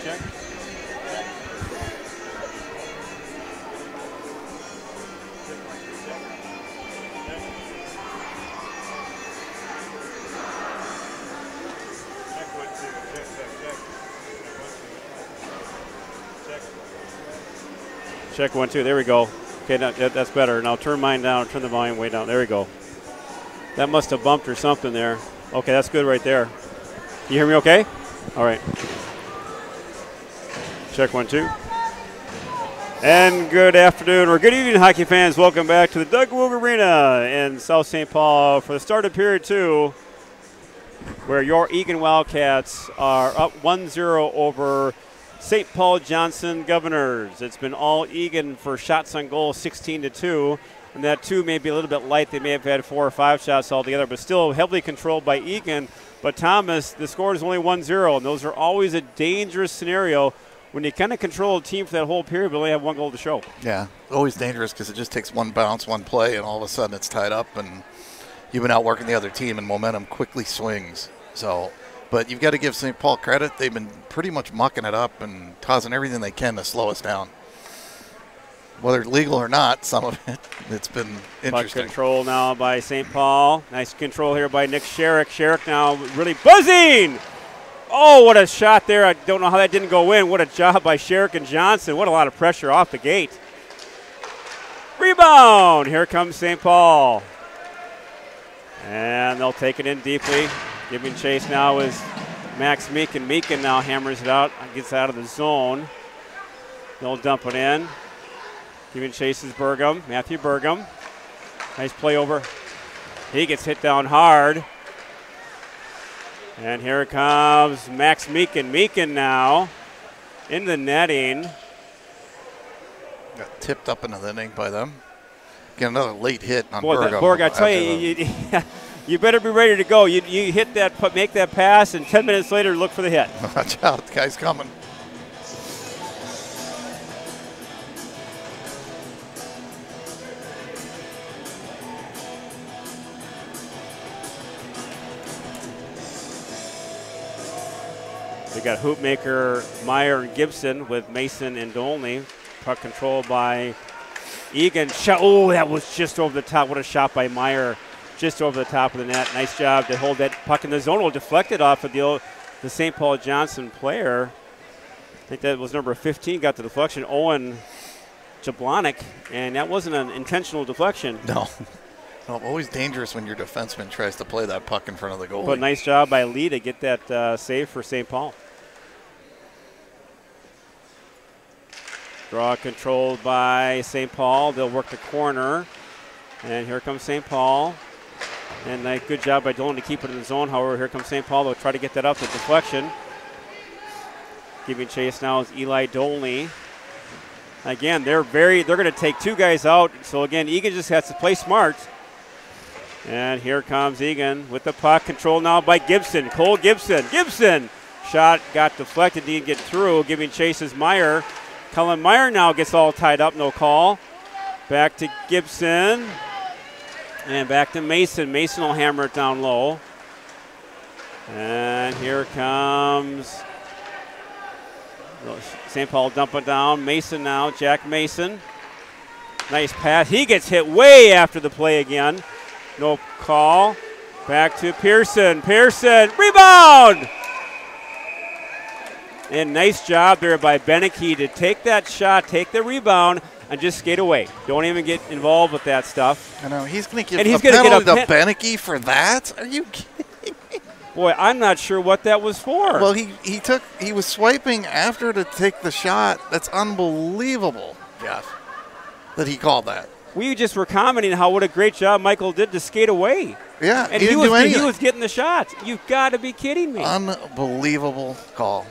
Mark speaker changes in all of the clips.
Speaker 1: check. Check 1, 2. There we go. Okay, now, that's better. Now turn mine down. Turn the volume way down. There we go. That must have bumped or something there. Okay, that's good right there. You hear me okay? All right. Check 1, 2. And good afternoon or good evening, hockey fans. Welcome back to the Doug Woog Arena in South St. Paul for the start of period 2, where your Eagan Wildcats are up 1-0 over St. Paul Johnson Governors. It's been all Eagan for shots on goal, 16-2. And that 2 may be a little bit light. They may have had 4 or 5 shots altogether, but still heavily controlled by Eagan. But Thomas, the score is only 1-0, and those are always a dangerous scenario when you kind of control a team for that whole period, but only have 1 goal to show.
Speaker 2: Yeah, always dangerous because it just takes 1 bounce, 1 play, and all of a sudden it's tied up, and you've been outworking the other team, and momentum quickly swings. So, but you've got to give St. Paul credit. They've been pretty much mucking it up and causing everything they can to slow us down. Whether legal or not, some of it, it's been interesting.
Speaker 1: Puck control now by St. Paul. Nice control here by Nick Sherrick. Sherrick now really buzzing. Oh, what a shot there. I don't know how that didn't go in. What a job by Sherrick and Johnson. What a lot of pressure off the gate. Rebound. Here comes St. Paul. And they'll take it in deeply. Giving chase now is Max Meakin. Meakin now hammers it out. Gets out of the zone. They'll dump it in. Giving chase is Burgum, Matthew Burgum. Nice play over. He gets hit down hard. And here comes Max Meakin. Meakin now in the netting.
Speaker 2: Got tipped up into the netting by them. Get another late hit on
Speaker 1: Burgum.
Speaker 2: Burgum.
Speaker 1: I tell you, you better be ready to go. You hit that, make that pass, and 10 minutes later, look for the hit.
Speaker 2: Watch out, the guy's coming.
Speaker 1: We got Hoopmaker, Meyer, and Gibson with Mason and Dolney. Puck control by Eagan. Oh, that was just over the top. What a shot by Meyer. Just over the top of the net. Nice job to hold that puck in the zone. Will deflect it off of the St. Paul Johnson player. I think that was number 15, got the deflection. Owen Jablonic, and that wasn't an intentional deflection.
Speaker 2: No. Well, always dangerous when your defenseman tries to play that puck in front of the goalie.
Speaker 1: But nice job by Lee to get that save for St. Paul. Draw controlled by St. Paul. They'll work the corner. And here comes St. Paul. And a good job by Dolan to keep it in the zone. However, here comes St. Paul. They'll try to get that up. The deflection. Giving chase now is Eli Dolney. Again, they're going to take 2 guys out. So again, Eagan just has to play smart. And here comes Eagan with the puck. Controlled now by Gibson. Cole Gibson. Gibson. Shot got deflected. Didn't get through. Giving chase is Meyer. Cullen Meyer now gets all tied up. No call. Back to Gibson. And back to Mason. Mason will hammer it down low. And here comes St. Paul dump it down. Mason now. Jack Mason. Nice pass. He gets hit way after the play again. No call. Back to Pearson. Pearson. Rebound! And nice job there by Beneke to take that shot, take the rebound, and just skate away. Don't even get involved with that stuff.
Speaker 2: I know. He's going to give a penalty to Beneke for that? Are you kidding me?
Speaker 1: Boy, I'm not sure what that was for.
Speaker 2: Well, he was swiping after to take the shot. That's unbelievable, Jeff, that he called that.
Speaker 1: We just were commenting what a great job Michael did to skate away.
Speaker 2: Yeah,
Speaker 1: and he was getting the shots. You've got to be kidding me.
Speaker 2: Unbelievable call.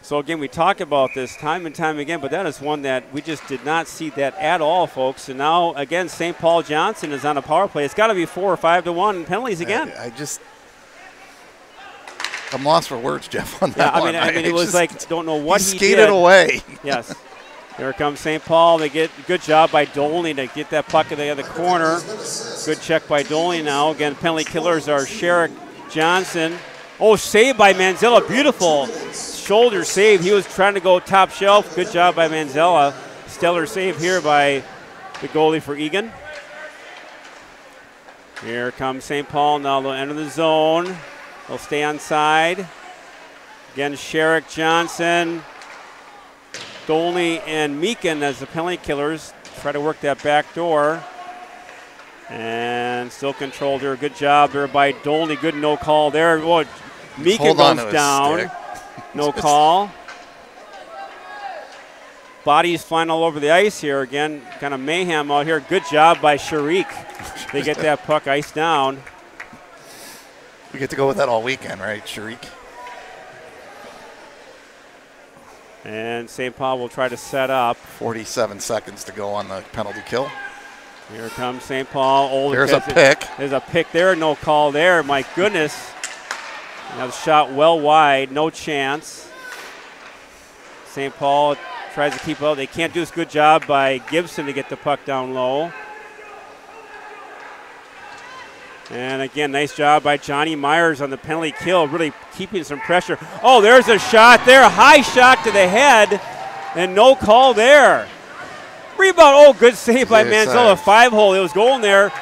Speaker 1: So, again, we talk about this time and time again, but that is one that we just did not see that at all, folks. And now, again, St. Paul Johnson is on a power play. It's got to be 4 or 5-1 penalties again.
Speaker 2: I'm lost for words, Jeff, on that one.
Speaker 1: I mean, it was like, don't know what he did.
Speaker 2: Skated away.
Speaker 1: Yes. Here comes St. Paul. They get a good job by Dolney to get that puck in the other corner. Good check by Dolney now. Again, penalty killers are Sherrick, Johnson, Oh, save by Manzella. Beautiful shoulder save. He was trying to go top shelf. Good job by Manzella. Stellar save here by the goalie for Eagan. Here comes St. Paul. Now they'll enter the zone. They'll stay on side. Again, Sherrick, Johnson, Dolney, and Meakin as the penalty killers. Try to work that back door. And still controlled here. Good job there by Dolney. Good no call there. Oh, Meakin goes down. No call. Bodies flying all over the ice here. Again, kind of mayhem out here. Good job by Sharik. They get that puck iced down.
Speaker 2: You get to go with that all weekend, right, Sharik?
Speaker 1: And St. Paul will try to set up.
Speaker 2: 47 seconds to go on the penalty kill.
Speaker 1: Here comes St. Paul.
Speaker 2: There's a pick.
Speaker 1: There's a pick there. No call there. My goodness. Another shot well wide. No chance. St. Paul tries to keep out. They can't do this. Good job by Gibson to get the puck down low. And again, nice job by Johnny Myers on the penalty kill, really keeping some pressure. Oh, there's a shot there. High shot to the head, and no call there. Rebound. Oh, good save by Manzella. 5-hole. It was going there,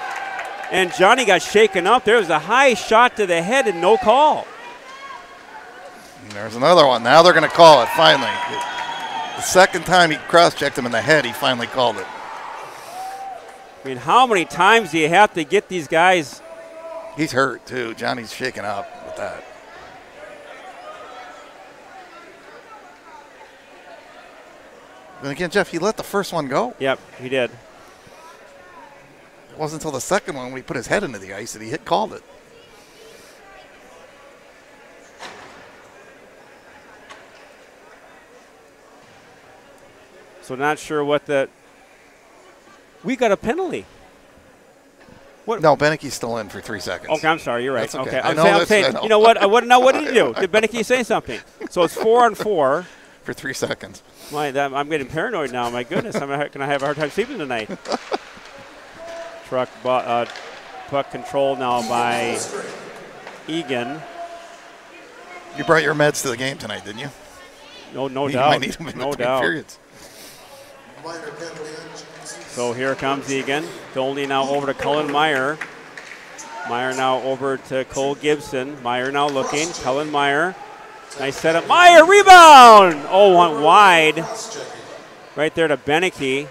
Speaker 1: and Johnny got shaken up. There was a high shot to the head and no call.
Speaker 2: And there's another one. Now they're going to call it finally. The second time he cross-checked him in the head, he finally called it.
Speaker 1: I mean, how many times do you have to get these guys?
Speaker 2: He's hurt, too. Johnny's shaken up with that. And again, Jeff, he let the first one go.
Speaker 1: Yep, he did.
Speaker 2: It wasn't until the second one when he put his head into the ice that he called it.
Speaker 1: So not sure what that. We got a penalty.
Speaker 2: What? No, Benecke's still in for 3 seconds.
Speaker 1: Okay, I'm sorry. You're right.
Speaker 2: That's okay.
Speaker 1: Okay, I'm saying, you know what? What did he do? Did Benecke say something? So it's 4-on-4.
Speaker 2: For 3 seconds.
Speaker 1: I'm getting paranoid now. My goodness, I'm going to have a hard time sleeping tonight. Puck controlled now by Eagan.
Speaker 2: You brought your meds to the game tonight, didn't you?
Speaker 1: No
Speaker 2: you
Speaker 1: doubt.
Speaker 2: Might need them in
Speaker 1: no
Speaker 2: between
Speaker 1: doubt.
Speaker 2: Periods.
Speaker 1: So here comes Eagan. Dolney now over to Cullen Meyer. Meyer now over to Cole Gibson. Meyer now looking. Cullen Meyer. Nice setup. Meyer, rebound! Oh, went wide. Right there to Benecke.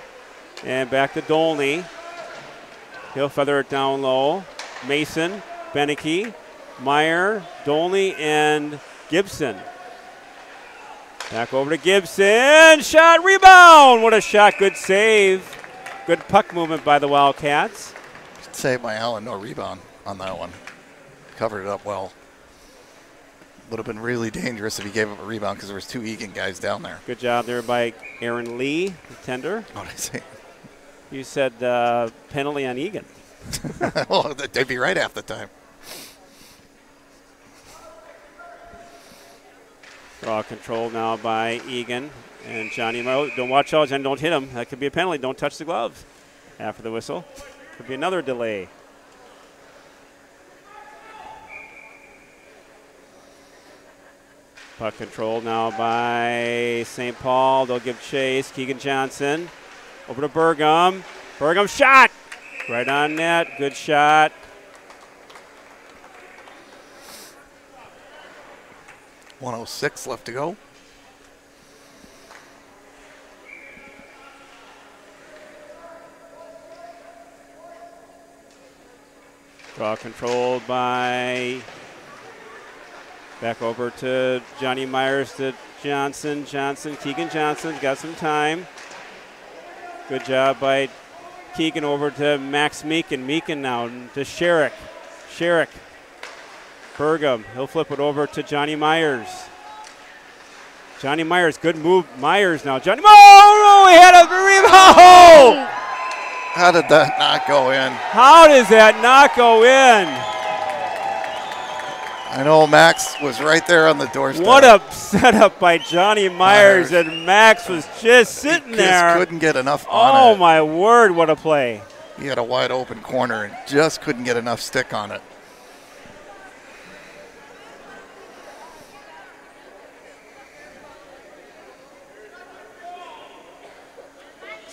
Speaker 1: And back to Dolney. He'll feather it down low. Mason, Benecke, Meyer, Dolney, and Gibson. Back over to Gibson. Shot, rebound! What a shot. Good save. Good puck movement by the Wildcats.
Speaker 2: Saved by Allen. No rebound on that one. Covered it up well. Would have been really dangerous if he gave up a rebound because there was 2 Eagan guys down there.
Speaker 1: Good job there by Aaron Lee, the tender.
Speaker 2: What did I say?
Speaker 1: You said penalty on Eagan.
Speaker 2: Well, they'd be right half the time.
Speaker 1: Draw control now by Eagan and Johnny Mo. Don't watch out, and don't hit him. That could be a penalty. Don't touch the glove after the whistle. Could be another delay. Puck control now by St. Paul. They'll give chase. Keegan Johnson over to Burgum. Burgum shot. Right on net. Good shot.
Speaker 2: .106 left to go.
Speaker 1: Draw controlled by, back over to Johnny Myers to Johnson. Keegan Johnson's got some time. Good job by Keegan over to Max Meakin. Meakin now to Sherrick. Burgum, he'll flip it over to Johnny Myers. Johnny Myers, good move. Myers now. Johnny, oh no, he had a rebound!
Speaker 2: How did that not go in?
Speaker 1: How does that not go in?
Speaker 2: I know Max was right there on the doorstep.
Speaker 1: What a setup by Johnny Myers, and Max was just sitting there.
Speaker 2: Just couldn't get enough on it.
Speaker 1: Oh my word, what a play.
Speaker 2: He had a wide open corner and just couldn't get enough stick on it.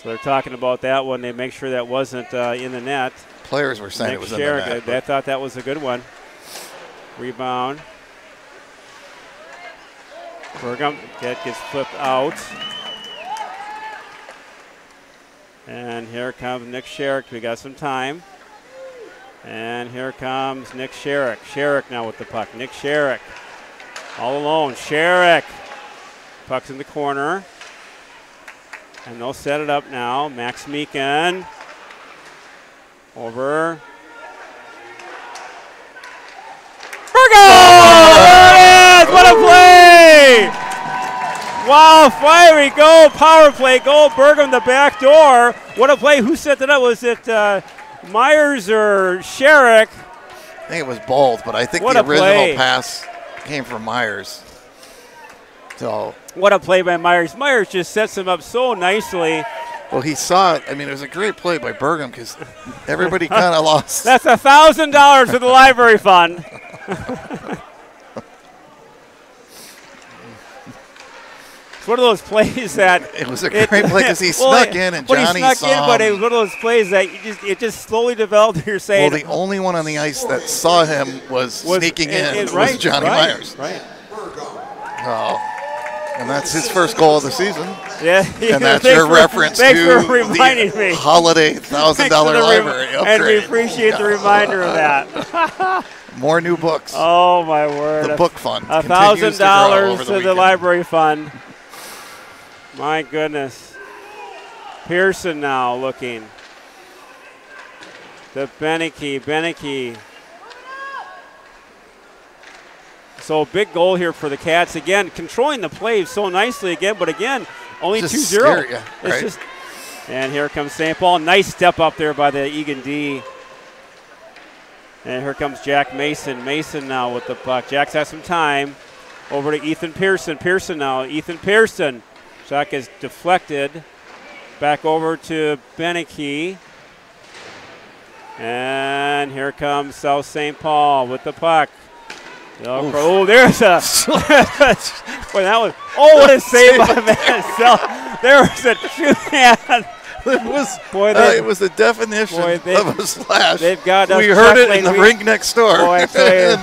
Speaker 1: So they're talking about that one. They make sure that wasn't in the net.
Speaker 2: Players were saying it was in the net.
Speaker 1: They thought that was a good one. Rebound. Burgum, that gets flipped out. And here comes Nick Sherrick. We got some time. And here comes Nick Sherrick. Sherrick now with the puck. Nick Sherrick. All alone. Sherrick. Puck's in the corner. And they'll set it up now. Max Meakin. Over. Burgum! What a play! Wow, fiery goal, power play goal. Burgum the back door. What a play. Who set it up? Was it Myers or Sherrick?
Speaker 2: I think it was both, but I think the original pass came from Myers. So
Speaker 1: what a play by Myers. Myers just sets him up so nicely.
Speaker 2: Well, he saw it. I mean, it was a great play by Burgum because everybody kind of lost.
Speaker 1: That's $1,000 for the library fund. It's one of those plays that
Speaker 2: it was a great play because he snuck in and Johnny saw him.
Speaker 1: But it was one of those plays that it just slowly developed. You're saying,
Speaker 2: well, the only one on the ice that saw him was sneaking in was Johnny Myers.
Speaker 1: Right.
Speaker 2: Oh, and that's his first goal of the season.
Speaker 1: Yeah.
Speaker 2: And that's your reference to
Speaker 1: the
Speaker 2: holiday $1,000 library upgrade.
Speaker 1: And we appreciate the reminder of that.
Speaker 2: More new books.
Speaker 1: Oh my word!
Speaker 2: The book fund.
Speaker 1: $1,000 to the library fund. My goodness. Pearson now looking. The Beneke. So big goal here for the Cats. Again, controlling the play so nicely again, but again, only 2-0.
Speaker 2: Yeah,
Speaker 1: it's just, and here comes St. Paul. Nice step up there by the Eagan D. And here comes Jack Mason. Mason now with the puck. Jack's has some time. Over to Ethan Pearson. Pearson now. Ethan Pearson. Shot is deflected. Back over to Beneke. And here comes South St. Paul with the puck. Oh, there's a. Boy, that was. Oh, what a save by Matt. There was a two-hand.
Speaker 2: It was the definition of a slash.
Speaker 1: They've got
Speaker 2: we heard it in the rink next door.
Speaker 1: Boy,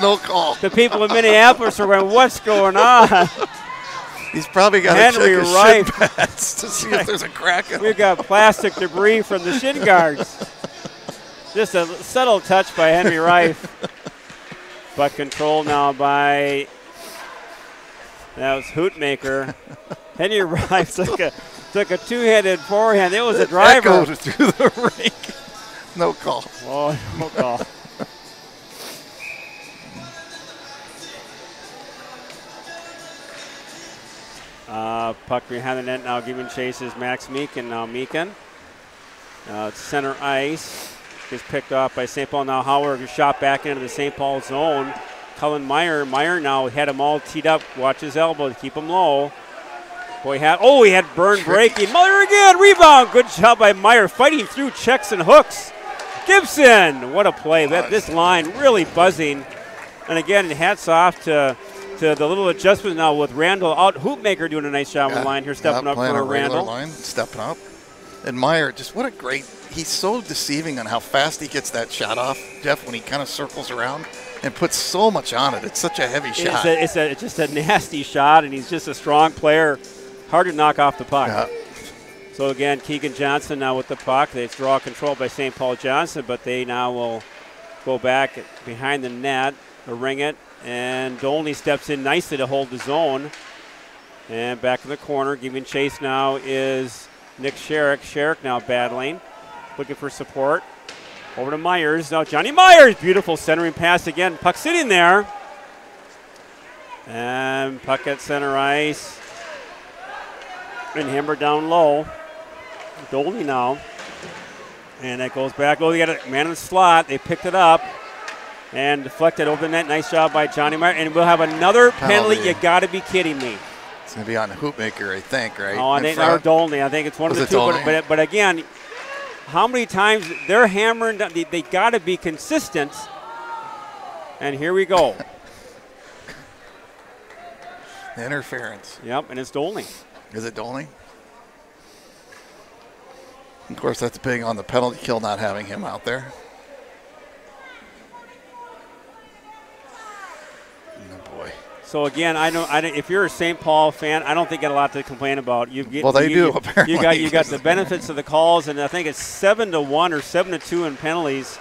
Speaker 2: no call.
Speaker 1: The people in Minneapolis are going, what's going on?
Speaker 2: He's probably got to check his shin pads to see if there's a crack in
Speaker 1: We've got plastic debris from the shin guards. Just a subtle touch by Henry Reif. But control now by, that was Hootmaker. Henry Reif took a two-handed forehand. It was a driver.
Speaker 2: Echoed through the rink. No call.
Speaker 1: Oh, no call. Puck behind the net now giving chases Max Meakin. Now Meakin. Center ice. Gets picked off by St. Paul. Now Howard shot back into the St. Paul zone. Cullen Meyer. Meyer now had him all teed up. Watch his elbow to keep him low. Boy, he had Byrne breaking. Meyer again. Rebound. Good job by Meyer. Fighting through checks and hooks. Gibson. What a play. This line really buzzing. And again, hats off to the little adjustment now with Randall out. Hoopmaker doing a nice job on the line here, stepping up for Randall.
Speaker 2: Stepping up. And Meyer, just what a great, he's so deceiving on how fast he gets that shot off, Jeff, when he kind of circles around and puts so much on it. It's such a heavy shot.
Speaker 1: It's just a nasty shot, and he's just a strong player. Hard to knock off the puck.
Speaker 2: Yeah.
Speaker 1: So again, Keegan Johnson now with the puck. They draw control by St. Paul Johnson, but they now will go back behind the net, ring it, and Dolney steps in nicely to hold the zone. And back in the corner, giving chase now is Nick Sherrick. Sherrick now battling, looking for support. Over to Myers. Now Johnny Myers. Beautiful centering pass again. Puck sitting there. And puck at center ice. And hammered down low. Dolney now. And that goes back. Oh, they got a man in the slot. They picked it up. And deflected over the net. Nice job by Johnny Myers. And we'll have another penalty. You got to be kidding me.
Speaker 2: It's going to be on Hoopmaker, I think, right?
Speaker 1: Oh, I think or Dolney. I think it's one of the two. But again, how many times they're hammering down? They got to be consistent. And here we go.
Speaker 2: Interference.
Speaker 1: Yep, and it's Dolney.
Speaker 2: Is it Dolney? Of course, that's big on the penalty kill, not having him out there. Oh, boy.
Speaker 1: So again, if you're a St. Paul fan, I don't think you got a lot to complain about.
Speaker 2: Well, they do, apparently.
Speaker 1: You got the benefits of the calls, and I think it's 7-1 or 7-2 in penalties.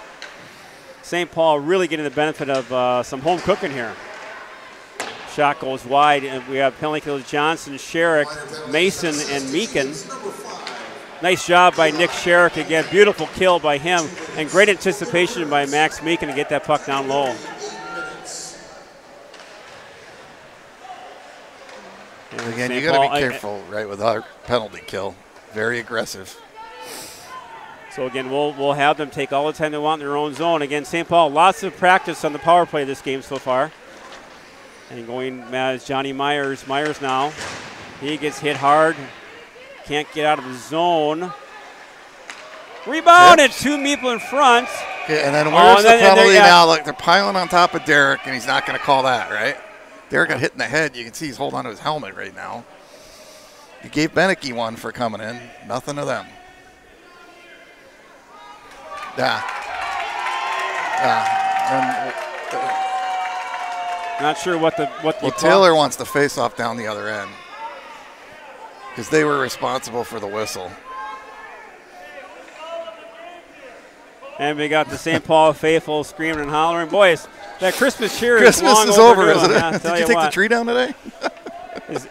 Speaker 1: St. Paul really getting the benefit of some home cooking here. Shot goes wide, and we have penalty kills Johnson, Sherrick, Mason, and Meakin. Nice job by Nick Sherrick again. Beautiful kill by him, and great anticipation by Max Meakin to get that puck down low.
Speaker 2: And again, you got to be careful, right, with our penalty kill. Very aggressive.
Speaker 1: So again, we'll have them take all the time they want in their own zone. Again, St. Paul, lots of practice on the power play this game so far. And going as Johnny Myers. Myers now. He gets hit hard. Can't get out of the zone. Rebound and 2 people in front.
Speaker 2: Okay, and then where's the penalty now? Look, they're piling on top of Derek, and he's not going to call that, right? Derek got hit in the head. You can see he's holding on to his helmet right now. You gave Beneke one for coming in. Nothing to them. Yeah.
Speaker 1: Not sure what the
Speaker 2: Taylor wants the face-off down the other end because they were responsible for the whistle.
Speaker 1: And we got the St. Paul faithful screaming and hollering. Boys, that Christmas cheer
Speaker 2: Christmas
Speaker 1: is
Speaker 2: over, isn't it?
Speaker 1: Yeah,
Speaker 2: Did you take the tree down today?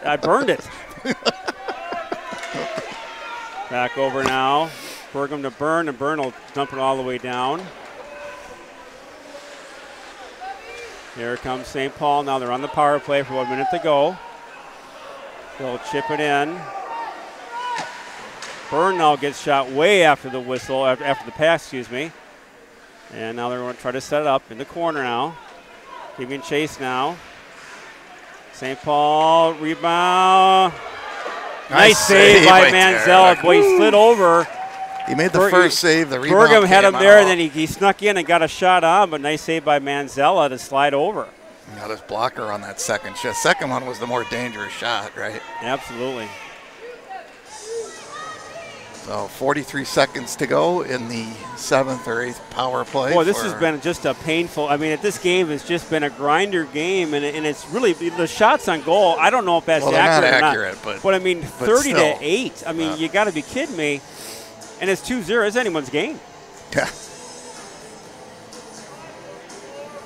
Speaker 1: I burned it. Back over now. Bergam to Byrne, and Byrne will dump it all the way down. Here comes St. Paul. Now they're on the power play for 1 minute to go. They'll chip it in. Byrne now gets shot way after the whistle, after the pass, excuse me. And now they're going to try to set it up in the corner now. Keeping chase now. St. Paul rebound. Nice save by Manziel. Boy, he slid over.
Speaker 2: He made the first save. The rebound
Speaker 1: Bergam had him
Speaker 2: out.
Speaker 1: there, and then he snuck in and got a shot on, but nice save by Manzella to slide over.
Speaker 2: Got his blocker on that second shot. Second one was the more dangerous shot, right?
Speaker 1: Absolutely.
Speaker 2: So 43 seconds to go in the 7th or 8th power play.
Speaker 1: Boy, this has been just a painful. I mean, this game has just been a grinder game, and it's really the shots on goal. I don't know if that's accurate
Speaker 2: not
Speaker 1: or
Speaker 2: not.
Speaker 1: But I mean, 30-8. I mean, you got to be kidding me. And it's 2-0. It's anyone's game.
Speaker 2: Yeah.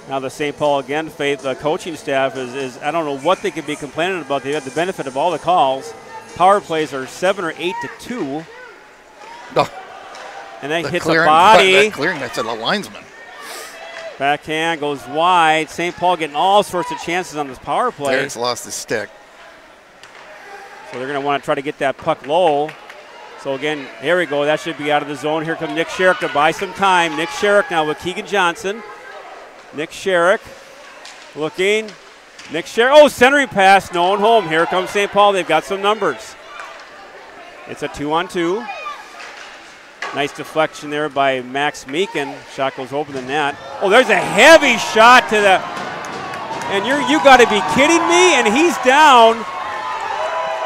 Speaker 1: Now the St. Paul again, the coaching staff is I don't know what they could be complaining about. They have the benefit of all the calls. Power plays are 7 or 8-2.
Speaker 2: Oh,
Speaker 1: and then hits the body.
Speaker 2: Clearing that's a linesman.
Speaker 1: Backhand goes wide. St. Paul getting all sorts of chances on this power play.
Speaker 2: Derek's lost his stick.
Speaker 1: So they're going to want to try to get that puck low. So again, here we go. That should be out of the zone. Here comes Nick Sherrick to buy some time. Nick Sherrick now with Keegan Johnson. Nick Sherrick looking. Nick Sherrick. Oh, centering pass. No one home. Here comes St. Paul. They've got some numbers. It's a 2-on-2. Nice deflection there by Max Meakin. Shot goes over the net. Oh, there's a heavy shot to the. And you got to be kidding me. And he's down.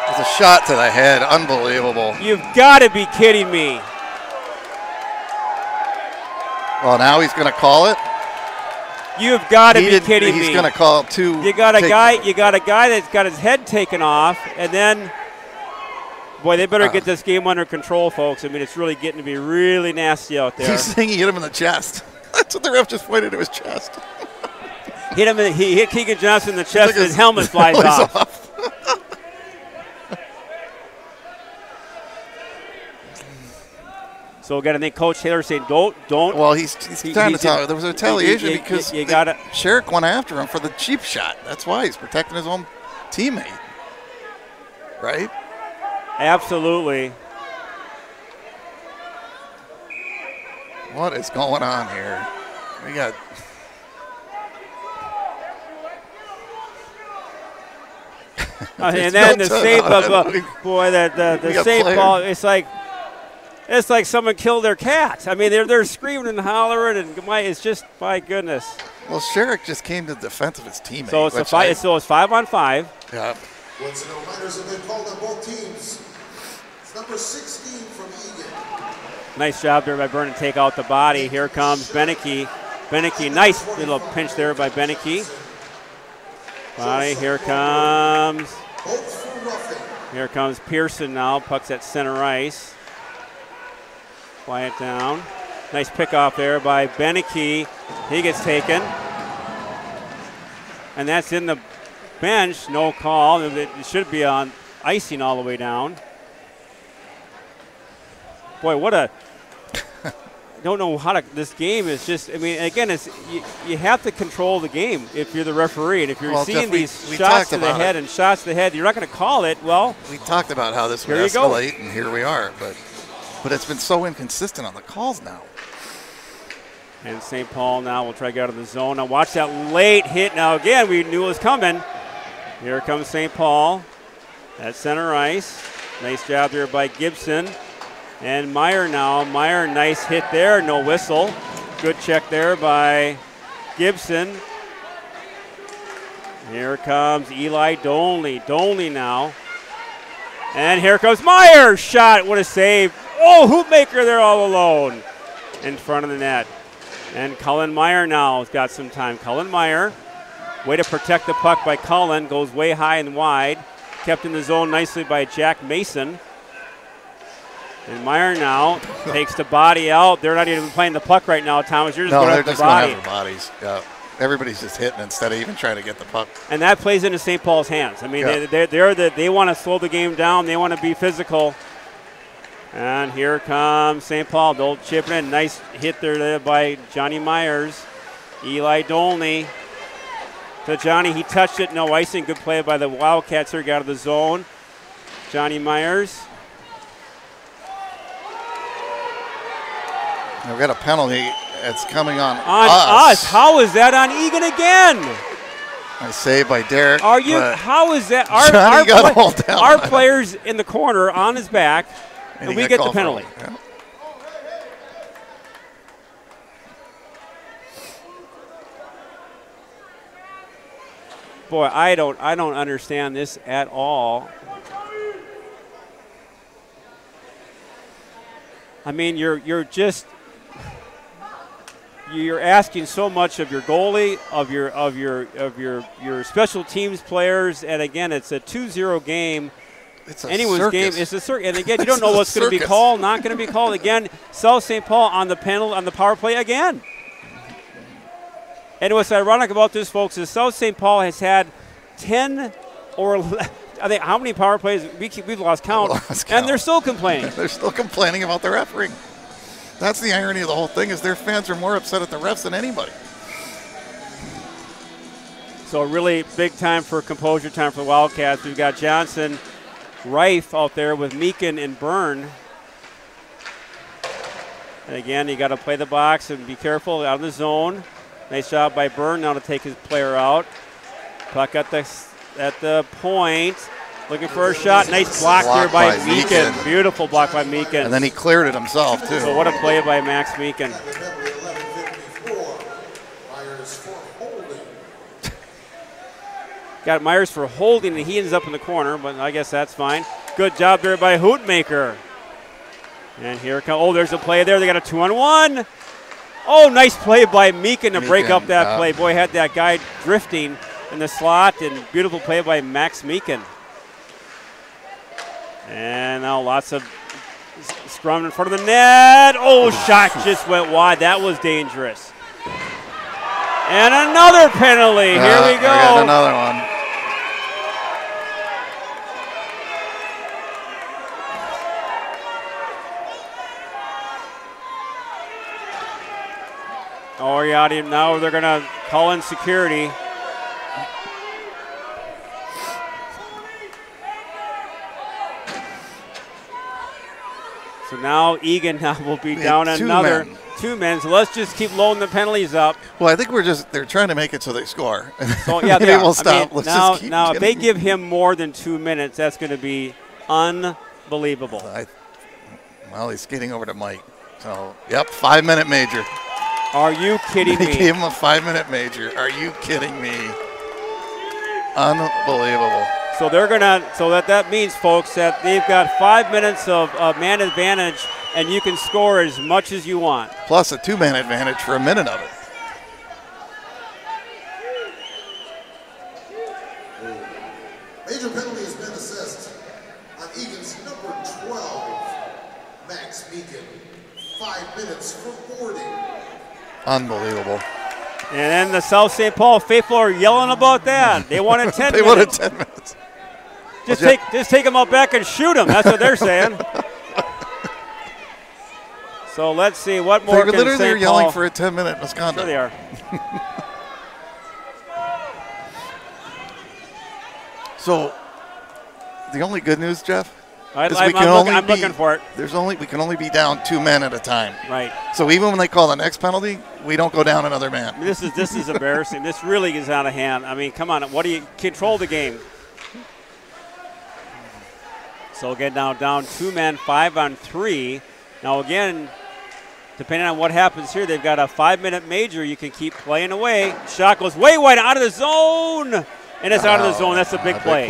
Speaker 2: It's a shot to the head. Unbelievable.
Speaker 1: You've got to be kidding me.
Speaker 2: Well, now he's going to call it.
Speaker 1: You've got to be kidding me.
Speaker 2: He's going to call it two.
Speaker 1: You got a guy that's got his head taken off, and then, boy, they better get this game under control, folks. I mean, it's really getting to be really nasty out there.
Speaker 2: He's saying he hit him in the chest. That's what the ref just pointed to his chest.
Speaker 1: He hit Keegan Johnson in the chest, and his helmet flies off. So again, I think Coach Taylor saying don't.
Speaker 2: Well, he's trying to tell. There was a retaliation because Sherrick went after him for the cheap shot. That's why he's protecting his own teammate, right?
Speaker 1: Absolutely.
Speaker 2: What is going on here? We got.
Speaker 1: And then the save of boy, the save ball. It's like someone killed their cat. I mean, they're screaming and hollering, and it's just, my goodness.
Speaker 2: Well, Sherrick just came to the defense of his teammate.
Speaker 1: So it's it's 5-on-5.
Speaker 2: Yeah.
Speaker 3: Once no minors have been called on both teams. It's number 16 from Eagan.
Speaker 1: Nice job there by Byrne to take out the body. Here comes Beneke. Beneke, nice little pinch there by Beneke. Body, here comes Pearson now. Puck's at center ice. Quiet down. Nice pickoff there by Beneke. He gets taken. And that's in the bench. No call. It should be on icing all the way down. Boy, what a... don't know how to... This game is just... I mean, again, it's you have to control the game if you're the referee. And if you're seeing these shots to the head and shots to the head, you're not going to call it. Well... We
Speaker 2: talked about how this would escalate, and here we are. But it's been so inconsistent on the calls now.
Speaker 1: And St. Paul now will try to get out of the zone. Now watch that late hit. Now again, we knew it was coming. Here comes St. Paul at center ice. Nice job there by Gibson. And Meyer now. Meyer, nice hit there. No whistle. Good check there by Gibson. Here comes Eli Dolney. Dolney now. And here comes Meyer. Shot. What a save. Oh, Hoopmaker there all alone in front of the net. And Cullen Meyer now has got some time. Cullen Meyer, way to protect the puck by Cullen, goes way high and wide. Kept in the zone nicely by Jack Mason. And Meyer now takes the body out. They're not even playing the puck right now, Thomas. You're just going after the body.
Speaker 2: Going after bodies. Yeah. Everybody's just hitting instead of even trying to get the puck.
Speaker 1: And that plays into St. Paul's hands. I mean, they want to slow the game down. They want to be physical. And here comes St. Paul. They'll chip it in. Nice hit there by Johnny Myers. Eli Dolney to Johnny. He touched it. No icing. Good play by the Wildcats here. Got out of the zone. Johnny Myers.
Speaker 2: We've got a penalty. It's coming on
Speaker 1: us. How is that on Eagan again?
Speaker 2: Nice save by Derek.
Speaker 1: How is that?
Speaker 2: Johnny got all down.
Speaker 1: Our player's in the corner on his back. And we get the penalty.
Speaker 2: Yeah.
Speaker 1: Boy, I don't understand this at all. I mean, you're asking so much of your goalie, of your special teams players, and again, it's a 2-0 game.
Speaker 2: It's a
Speaker 1: anyone's
Speaker 2: circus.
Speaker 1: game. It's a circus. And again, you don't know what's going to be called, not going to be called. Again, South St. Paul on the power play again. And what's ironic about this, folks, is South St. Paul has had 10 or 11, I think how many power plays? We've lost count. And they're still complaining.
Speaker 2: They're still complaining about the refereeing. That's the irony of the whole thing, is their fans are more upset at the refs than anybody.
Speaker 1: So really big time for composure time for the Wildcats. We've got Johnson, Reif out there with Meakin and Byrne. And again, you got to play the box and be careful out of the zone. Nice job by Byrne now to take his player out. Puck at the point. Looking for a shot. Nice block there by Meakin. Beautiful block by Meakin.
Speaker 2: And then he cleared it himself, too.
Speaker 1: So what a play by Max Meakin. Got Myers for holding, and he ends up in the corner, but I guess that's fine. Good job there by Hoopmaker. And here comes, oh, there's a play there. They got a 2-on-1. Oh, nice play by Meakin to break up that play. Boy, had that guy drifting in the slot, and beautiful play by Max Meakin. And now lots of scrum in front of the net. Oh, shot just went wide. That was dangerous. And another penalty. Here we go.
Speaker 2: We got another one.
Speaker 1: Oh, yeah, now they're going to call in security. So now Eagan will be down another 2 men. So let's just keep loading the penalties up.
Speaker 2: Well, I think they're trying to make it so they score.
Speaker 1: So yeah,
Speaker 2: they will stop.
Speaker 1: I mean, now if they give him more than 2 minutes, that's going to be unbelievable.
Speaker 2: Well, he's skating over to Mike. So, yep, 5-minute major.
Speaker 1: Are you kidding me?
Speaker 2: They gave him a 5-minute major. Are you kidding me? Unbelievable.
Speaker 1: So they're going to, so that means, folks, that they've got 5 minutes of man advantage and you can score as much as you want.
Speaker 2: Plus a 2-man advantage for a minute of it.
Speaker 3: Major penalty has been assessed on Eagan's number 12, Max Eagan. 5 minutes for boarding.
Speaker 2: Unbelievable.
Speaker 1: And then the South St. Paul faithful are yelling about that. They wanted 10
Speaker 2: They
Speaker 1: minutes.
Speaker 2: wanted 10 minutes.
Speaker 1: Just take them out back and shoot them. That's what they're saying. So let's see what more
Speaker 2: They
Speaker 1: can
Speaker 2: literally
Speaker 1: St.
Speaker 2: are yelling
Speaker 1: Paul.
Speaker 2: for a 10-minute misconduct.
Speaker 1: Sure they are.
Speaker 2: So the only good news, Jeff,
Speaker 1: I'm
Speaker 2: is we can only
Speaker 1: looking for it.
Speaker 2: we can only be down 2 men at a time.
Speaker 1: Right.
Speaker 2: So even when they call the next penalty, we don't go down another man.
Speaker 1: This is embarrassing. This really is out of hand. I mean, come on. What do you control the game? So again, now down 2 men, 5-on-3. Now again, depending on what happens here, they've got a 5-minute major. You can keep playing away. Shot goes way wide out of the zone, and it's out of the zone. That's a big play.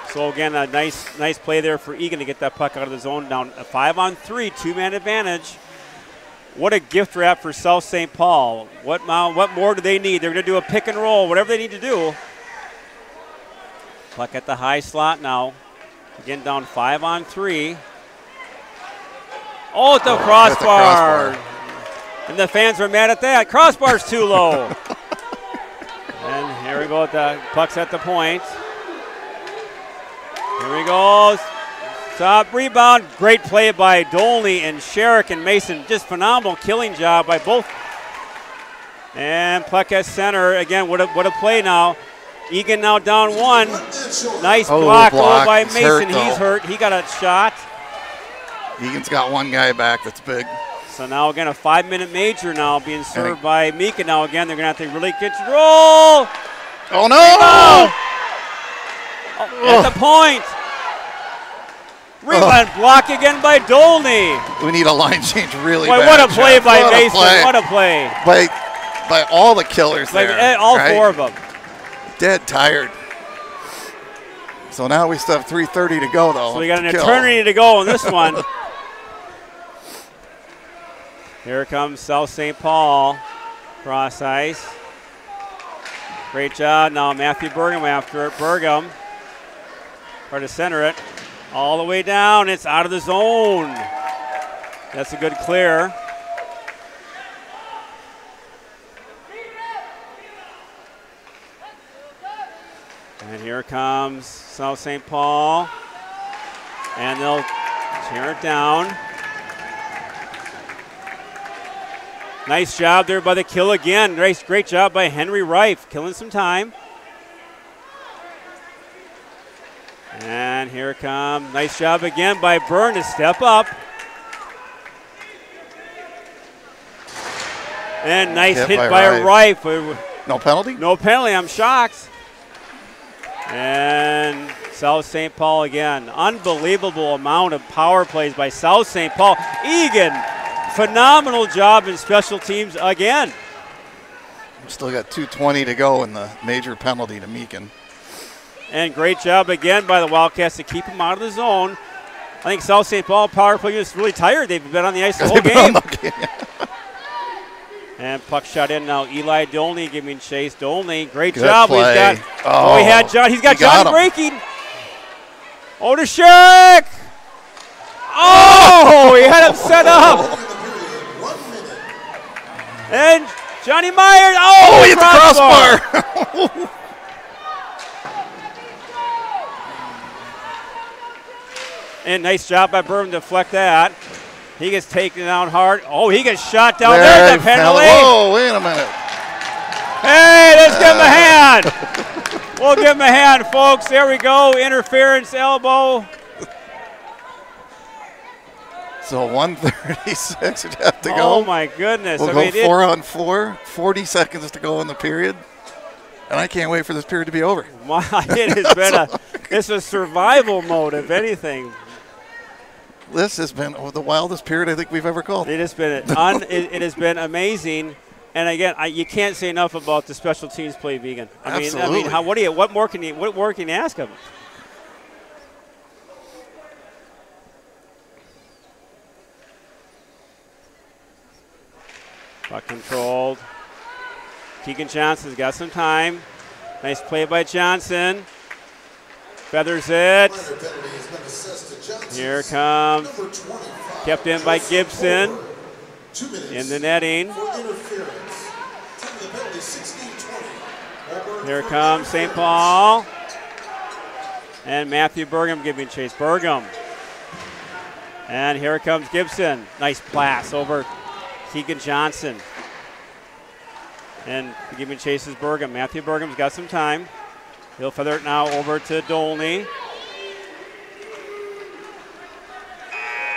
Speaker 1: So again, a nice play there for Eagan to get that puck out of the zone. Down a 5-on-3, 2-man advantage. What a gift wrap for South St. Paul. What more do they need? They're going to do a pick and roll, whatever they need to do. Puck at the high slot now. Again, down 5-on-3. Oh, at the crossbar. And the fans were mad at that. Crossbar's too low. And here we go. The puck's at the point. Here he goes. Top rebound. Great play by Dolney and Sherrick and Mason. Just phenomenal killing job by both. And puck at center. Again, what a play now. Eagan now down 1. Nice block over by Mason. He's hurt. He got a shot.
Speaker 2: Egan's got one guy back that's big.
Speaker 1: So now again a 5-minute major now being served by Mika. Now again they're going to have to really control.
Speaker 2: Oh no!
Speaker 1: At the point. Rebound block again by Dolney.
Speaker 2: We need a line change really
Speaker 1: Boy,
Speaker 2: bad.
Speaker 1: what a play
Speaker 2: Jeff.
Speaker 1: by
Speaker 2: What
Speaker 1: Mason.
Speaker 2: A play.
Speaker 1: What a play.
Speaker 2: By all the killers there.
Speaker 1: All
Speaker 2: right?
Speaker 1: 4 of them.
Speaker 2: Dead tired. So now we still have 3:30 to go, though.
Speaker 1: So we got an eternity to go on this one. Here comes South St. Paul. Cross ice. Great job. Now Matthew Burgum after it. Burgum. Try to center it. All the way down. It's out of the zone. That's a good clear. And here comes South St. Paul. And they'll tear it down. Nice job there by the kill again. Great job by Henry Reif, killing some time. And here it comes. Nice job again by Byrne to step up. And nice hit by Reif.
Speaker 2: No penalty?
Speaker 1: No penalty. I'm shocked. And South St. Paul again. Unbelievable amount of power plays by South St. Paul. Eagan, phenomenal job in special teams again.
Speaker 2: Still got 2:20 to go in the major penalty to Meakin.
Speaker 1: And great job again by the Wildcats to keep him out of the zone. I think South St. Paul power play is really tired. They've been on the ice the whole game. And puck shot in now. Eli Dolney giving chase. Dolney, great job.
Speaker 2: Play.
Speaker 1: He's got Johnny breaking. Oh, to Sherrick. Oh, he had him set up. And Johnny Myers. Oh,
Speaker 2: he hit the crossbar.
Speaker 1: And nice job by Burton to deflect that. He gets taken down hard. Oh, he gets shot down there. The penalty.
Speaker 2: Whoa, wait a minute.
Speaker 1: Hey, let's give him a hand. We'll give him a hand, folks. There we go. Interference, elbow.
Speaker 2: So 1:36 would have to go.
Speaker 1: Oh, my goodness.
Speaker 2: We'll go 4-on-4, 40 seconds to go in the period. And I can't wait for this period to be over.
Speaker 1: It has been it's a survival mode, if anything.
Speaker 2: This has been the wildest period I think we've ever called.
Speaker 1: It has been it has been amazing, and again, you can't say enough about the special teams play of Eagan.
Speaker 2: Absolutely.
Speaker 1: What more can you ask of them? Puck controlled. Keegan Johnson's got some time. Nice play by Johnson. Feathers it. Here comes. Kept in by Gibson. In the netting. Here comes St. Paul. And Matthew Burgum giving chase. Burgum. And here comes Gibson. Nice pass over Keegan Johnson. And giving chase is Burgum. Matthew Burgum's got some time. He'll feather it now over to Dolney.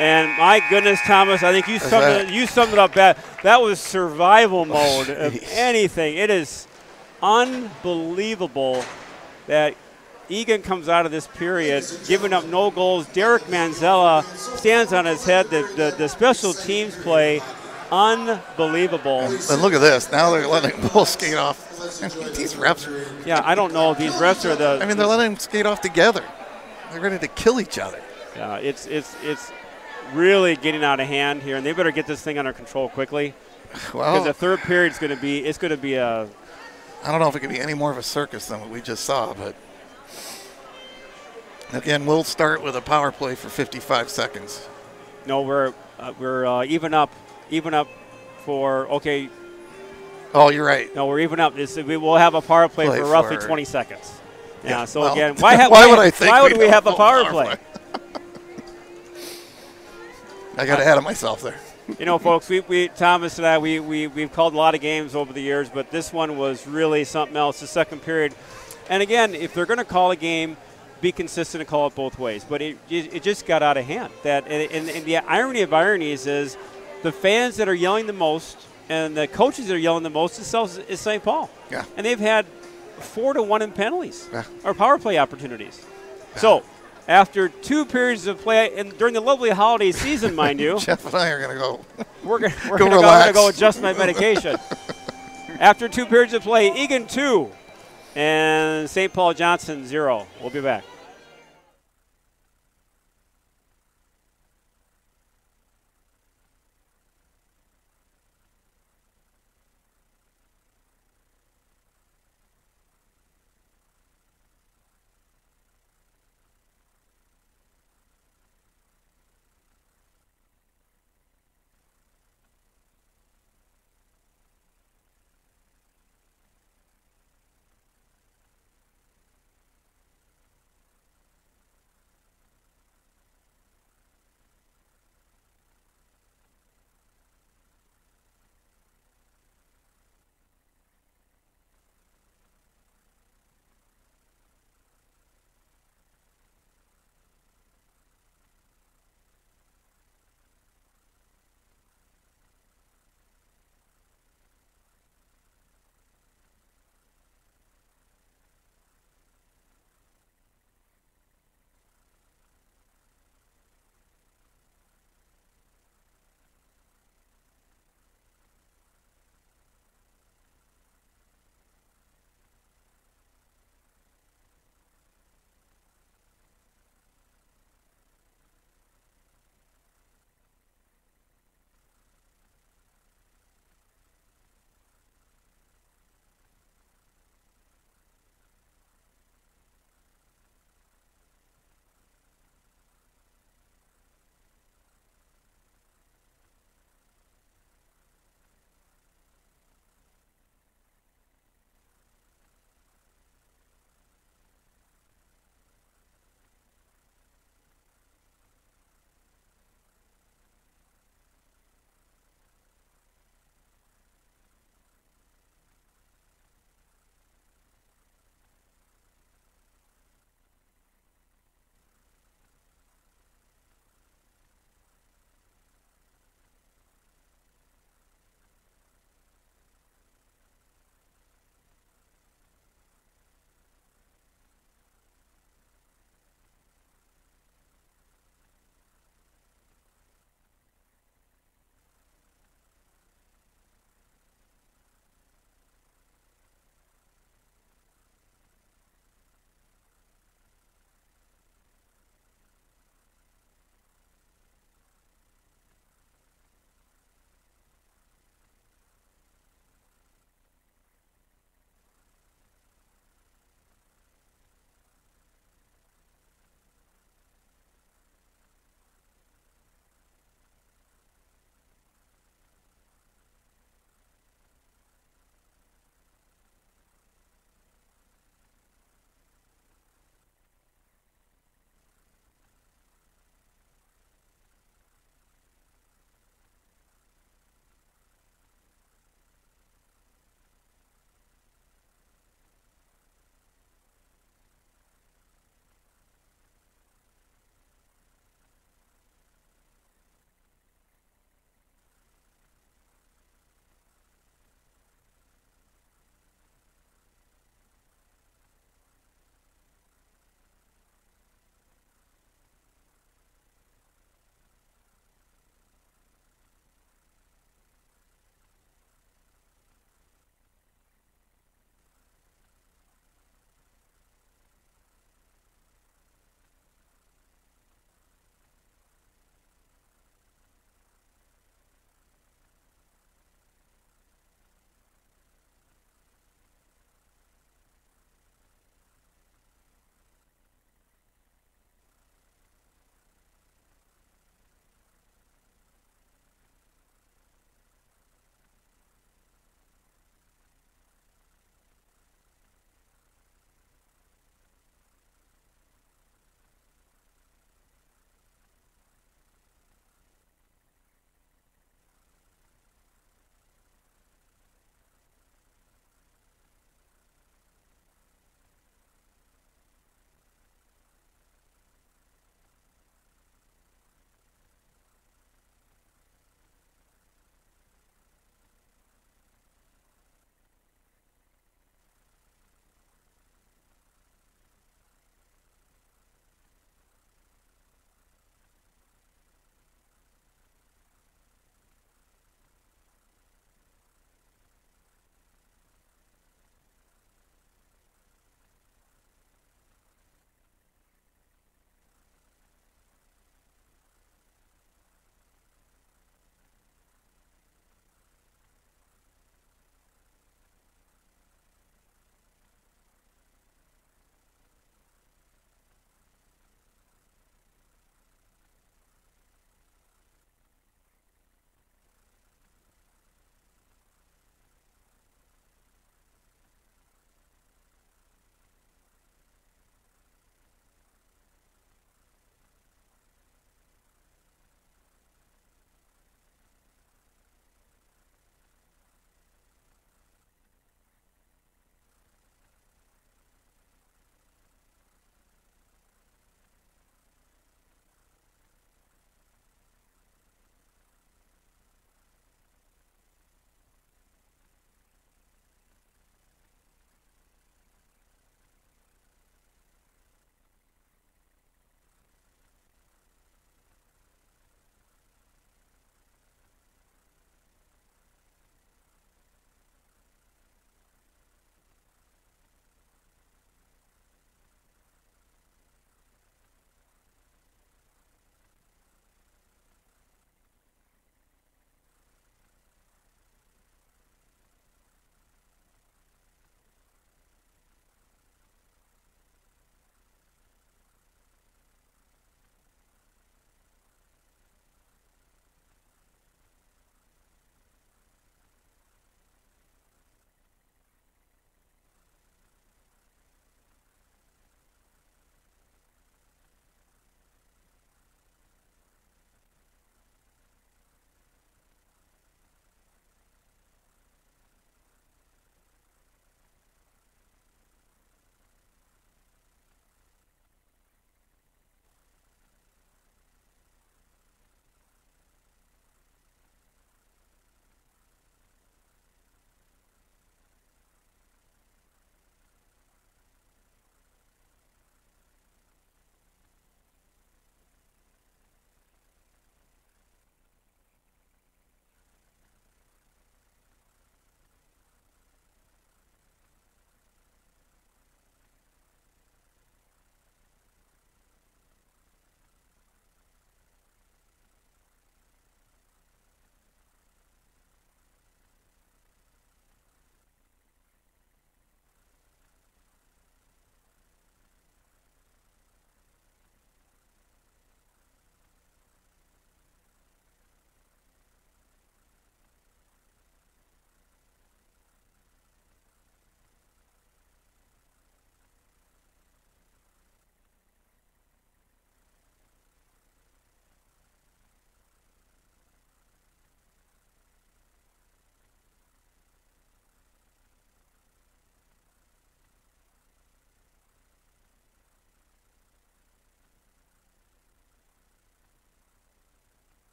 Speaker 1: And my goodness, Thomas, I think you summed it up bad. That was survival mode of anything. It is unbelievable that Eagan comes out of this period giving up no goals. Derek Manzella stands on his head. The special teams play, unbelievable.
Speaker 2: And look at this. Now they're letting Bull skate off. These refs.
Speaker 1: Yeah, I don't know if these refs are the.
Speaker 2: I mean, they're letting them skate off together. They're ready to kill each other.
Speaker 1: Yeah, it's really getting out of hand here, and they better get this thing under control quickly.
Speaker 2: Well,
Speaker 1: because the third period is going to be a.
Speaker 2: I don't know if it could be any more of a circus than what we just saw, but again, we'll start with a power play for 55 seconds.
Speaker 1: No, we're even up for okay.
Speaker 2: Oh, you're right.
Speaker 1: No, we're even up. We will have a power play for roughly 20 seconds. Yeah. So
Speaker 2: well,
Speaker 1: again,
Speaker 2: why would we have a power play? I got ahead of myself there.
Speaker 1: You know, folks, we Thomas and I, we've called a lot of games over the years, but this one was really something else, the second period. And again, if they're going to call a game, be consistent and call it both ways. But it just got out of hand. And the irony of ironies is the fans that are yelling the most and the coaches that are yelling the most is St. Paul.
Speaker 2: Yeah.
Speaker 1: And they've had 4-1 in penalties or power play opportunities.
Speaker 2: Yeah.
Speaker 1: So after 2 periods of play, and during the lovely holiday season, mind you.
Speaker 2: Jeff and I are going to go.
Speaker 1: We're going to go adjust my medication. After 2 periods of play, Eagan 2 and St. Paul Johnson 0. We'll be back.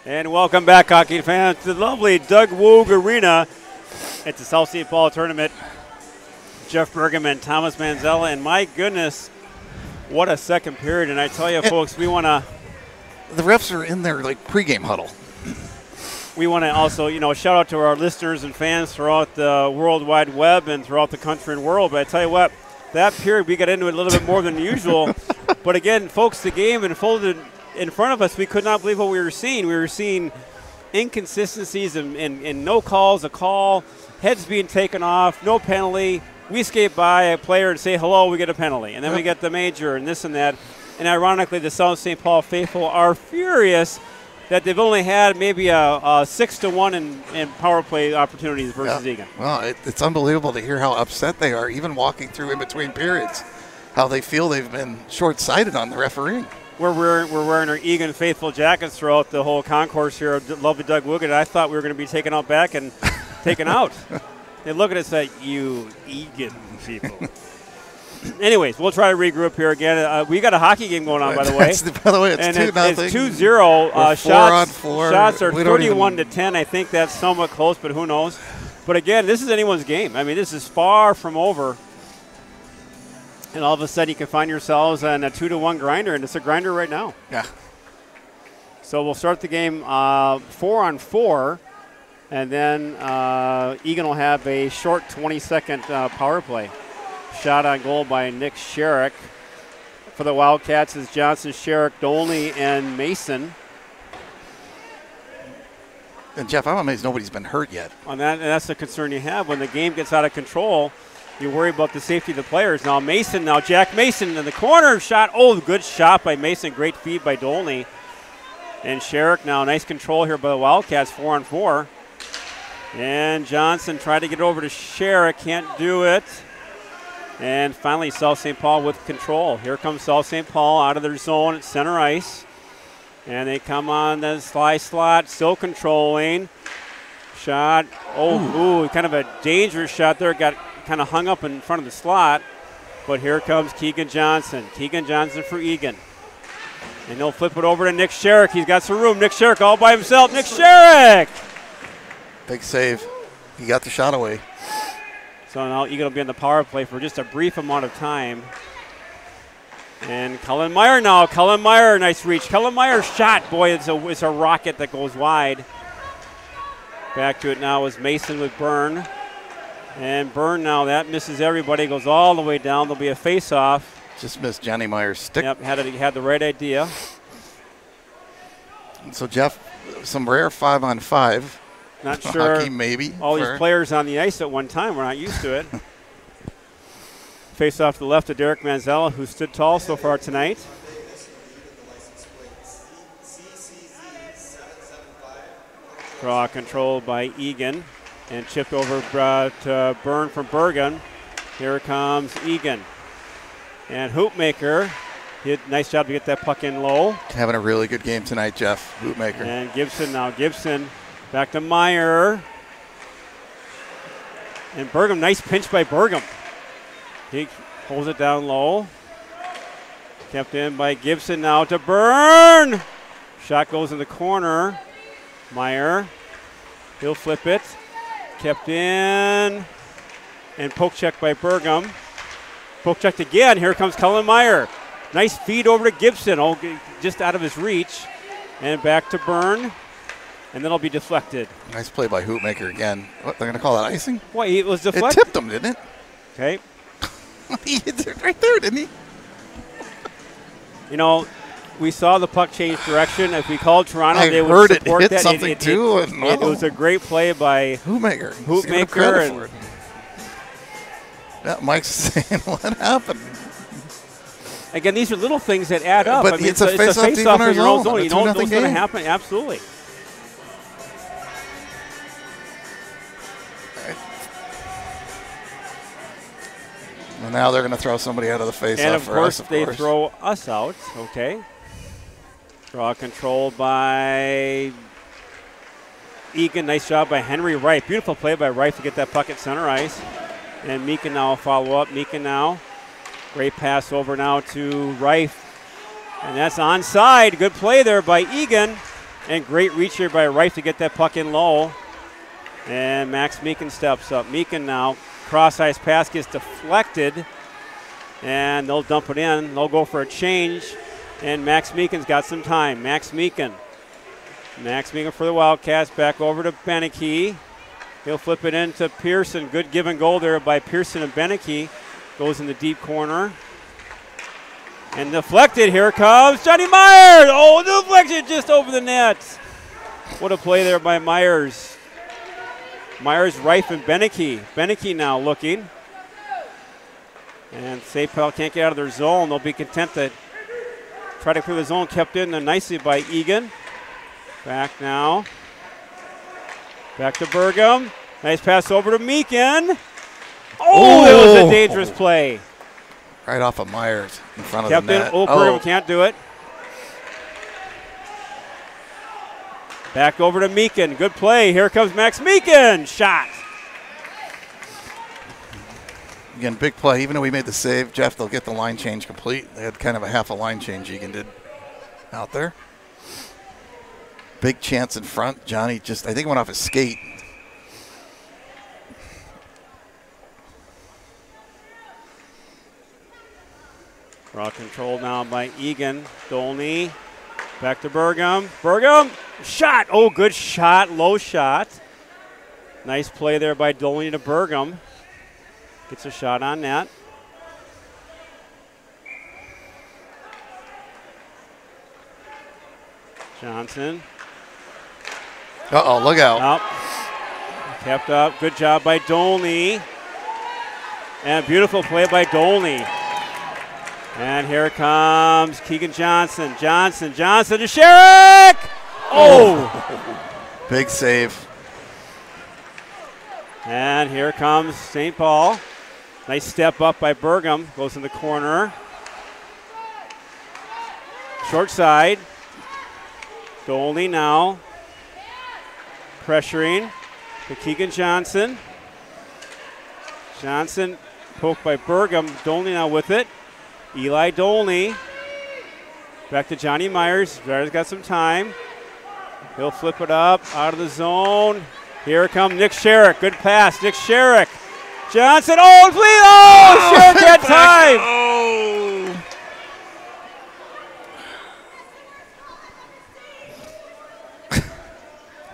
Speaker 1: And welcome back, hockey fans, to the lovely Doug Woog Arena at the South St. Paul Tournament. Jeff Bergman, Thomas Manzella, and my goodness, what a second period. And I tell you, folks, we want to...
Speaker 2: The refs are in their, like, pregame huddle.
Speaker 1: We want to also, shout out to our listeners and fans throughout the World Wide Web and throughout the country and world. But I tell you what, that period, we got into it a little bit more than usual. But again, folks, the game unfolded in front of us. We could not believe what we were seeing. We were seeing inconsistencies and no calls, a call, heads being taken off, no penalty. We skate by a player and say hello, we get a penalty. And then we get the major and this and that. And ironically, the South St. Paul faithful are furious that they've only had maybe a 6-1 in power play opportunities versus Eagan.
Speaker 2: Well, it's unbelievable to hear how upset they are, even walking through in between periods, how they feel they've been short-sighted on the refereeing.
Speaker 1: We're wearing our Eagan faithful jackets throughout the whole concourse here. Lovely Doug Woog, and I thought we were going to be taken out back and taken out. They look at us like, you Eagan people. Anyways, we'll try to regroup here again. We got a hockey game going on, by the way.
Speaker 2: It's 2-0.
Speaker 1: It's 2-0. Shots are 31-10. I think that's somewhat close, but who knows? But again, this is anyone's game. I mean, this is far from over. And all of a sudden, you can find yourselves in a 2-1 grinder, and it's a grinder right now.
Speaker 2: Yeah.
Speaker 1: So we'll start the game 4-on-4, and then Eagan will have a short 20-second power play. Shot on goal by Nick Sherrick. For the Wildcats is Johnson, Sherrick, Dolney, and Mason.
Speaker 2: And Jeff, I'm amazed nobody's been hurt yet.
Speaker 1: On that, and that's the concern you have when the game gets out of control. You worry about the safety of the players. Now Jack Mason in the corner shot. Oh, good shot by Mason. Great feed by Dolney. And Sherrick now, nice control here by the Wildcats, 4-on-4. And Johnson tried to get over to Sherrick, can't do it. And finally, South St. Paul with control. Here comes South St. Paul out of their zone at center ice. And they come on the slot, still controlling. Shot. Oh, kind of a dangerous shot there. Got kind of hung up in front of the slot. But here comes Keegan Johnson. Keegan Johnson for Eagan. And they'll flip it over to Nick Sherrick. He's got some room. Nick Sherrick all by himself. Nick Sherrick!
Speaker 2: Big save. He got the shot away.
Speaker 1: So now Eagan will be on the power play for just a brief amount of time. And Cullen Meyer now. Cullen Meyer, nice reach. Cullen Meyer's shot. Boy, it's a rocket that goes wide. Back to it now is Mason with Byrne. And Byrne now, that misses everybody. Goes all the way down. There'll be a face-off.
Speaker 2: Just missed Johnny Meyer's stick.
Speaker 1: Yep, had the right idea.
Speaker 2: So, Jeff, some rare 5-on-5.
Speaker 1: Not sure.
Speaker 2: Hockey, maybe.
Speaker 1: All these players on the ice at one time. We're not used to it. Face off to the left of Derek Manzella, who stood tall so far tonight. Draw controlled by Eagan. And chipped over to Byrne from Bergen. Here comes Eagan. And Hoopmaker. Nice job to get that puck in low.
Speaker 2: Having a really good game tonight, Jeff. Hoopmaker.
Speaker 1: And Gibson now. Gibson back to Meyer. And Bergam, nice pinch by Bergam. He pulls it down low. Kept in by Gibson now to Byrne. Shot goes in the corner. Meyer. He'll flip it. Kept in. And poke check by Bergam. Poke checked again. Here comes Cullen Meyer. Nice feed over to Gibson. Oh, just out of his reach. And back to Byrne. And then it'll be deflected.
Speaker 2: Nice play by Hoopmaker again. What, they're going to call that icing?
Speaker 1: Well, it was deflected.
Speaker 2: It tipped him, didn't it?
Speaker 1: Okay.
Speaker 2: He hit it right there, didn't he?
Speaker 1: We saw the puck change direction. If we called Toronto,
Speaker 2: they
Speaker 1: would
Speaker 2: support
Speaker 1: that.
Speaker 2: It hit something too.
Speaker 1: It was a great play by
Speaker 2: Hoopmaker.
Speaker 1: Hoopmaker.
Speaker 2: Yeah, Mike's saying, what happened?
Speaker 1: Again, these are little things that add up.
Speaker 2: But it's a face-off
Speaker 1: in your own zone. You know what's going to happen? Absolutely.
Speaker 2: And now they're going to throw somebody out of the face-off.
Speaker 1: And, of course, they throw us out. Okay. Draw controlled by Eagan. Nice job by Henry Wright. Beautiful play by Wright to get that puck at center ice. And Meekin now will follow up. Meekin now. Great pass over now to Reif. And that's onside. Good play there by Eagan. And great reach here by Rife to get that puck in low. And Max Meekin steps up. Meekin now, cross-ice pass gets deflected. And they'll dump it in. They'll go for a change. And Max Meekin's got some time. Max Meekin for the Wildcats. Back over to Beneke. He'll flip it into Pearson. Good give and go there by Pearson and Beneke. Goes in the deep corner. And deflected. Here comes Johnny Myers. Oh, deflection just over the net. What a play there by Myers. Myers, Rife, and Beneke. Beneke now looking. And St. Paul can't get out of their zone. They'll be content to try to clear the zone. Kept in nicely by Eagan. Back now. Back to Burgum. Nice pass over to Meekin. Oh, that was a dangerous play.
Speaker 2: Right off of Myers in front of
Speaker 1: Kept
Speaker 2: the net.
Speaker 1: in. Burgum can't do it. Back over to Meekin. Good play. Here comes Max Meekin. Shot.
Speaker 2: Again, big play. Even though we made the save, Jeff, they'll get the line change complete. They had kind of a half a line change Eagan did out there. Big chance in front. Johnny just, I think, went off his skate.
Speaker 1: Raw control now by Eagan. Dolney. Back to Burgum. Burgum. Shot. Oh, good shot. Low shot. Nice play there by Dolney to Burgum. Gets a shot on net. Johnson.
Speaker 2: Uh-oh, look out.
Speaker 1: Up. Kept up. Good job by Dolney. And beautiful play by Dolney. And here comes Keegan Johnson. Johnson to Sherrick! Oh!
Speaker 2: Big save.
Speaker 1: And here comes St. Paul. Nice step up by Burgum. Goes in the corner. Short side. Dolney now. Pressuring to Keegan Johnson. Johnson poked by Burgum. Dolney now with it. Eli Dolney. Back to Johnny Myers. Myers got some time. He'll flip it up out of the zone. Here comes Nick Sherrick. Good pass. Nick Sherrick. Johnson. Oh, please. Oh, Sherrick had time.
Speaker 2: Oh.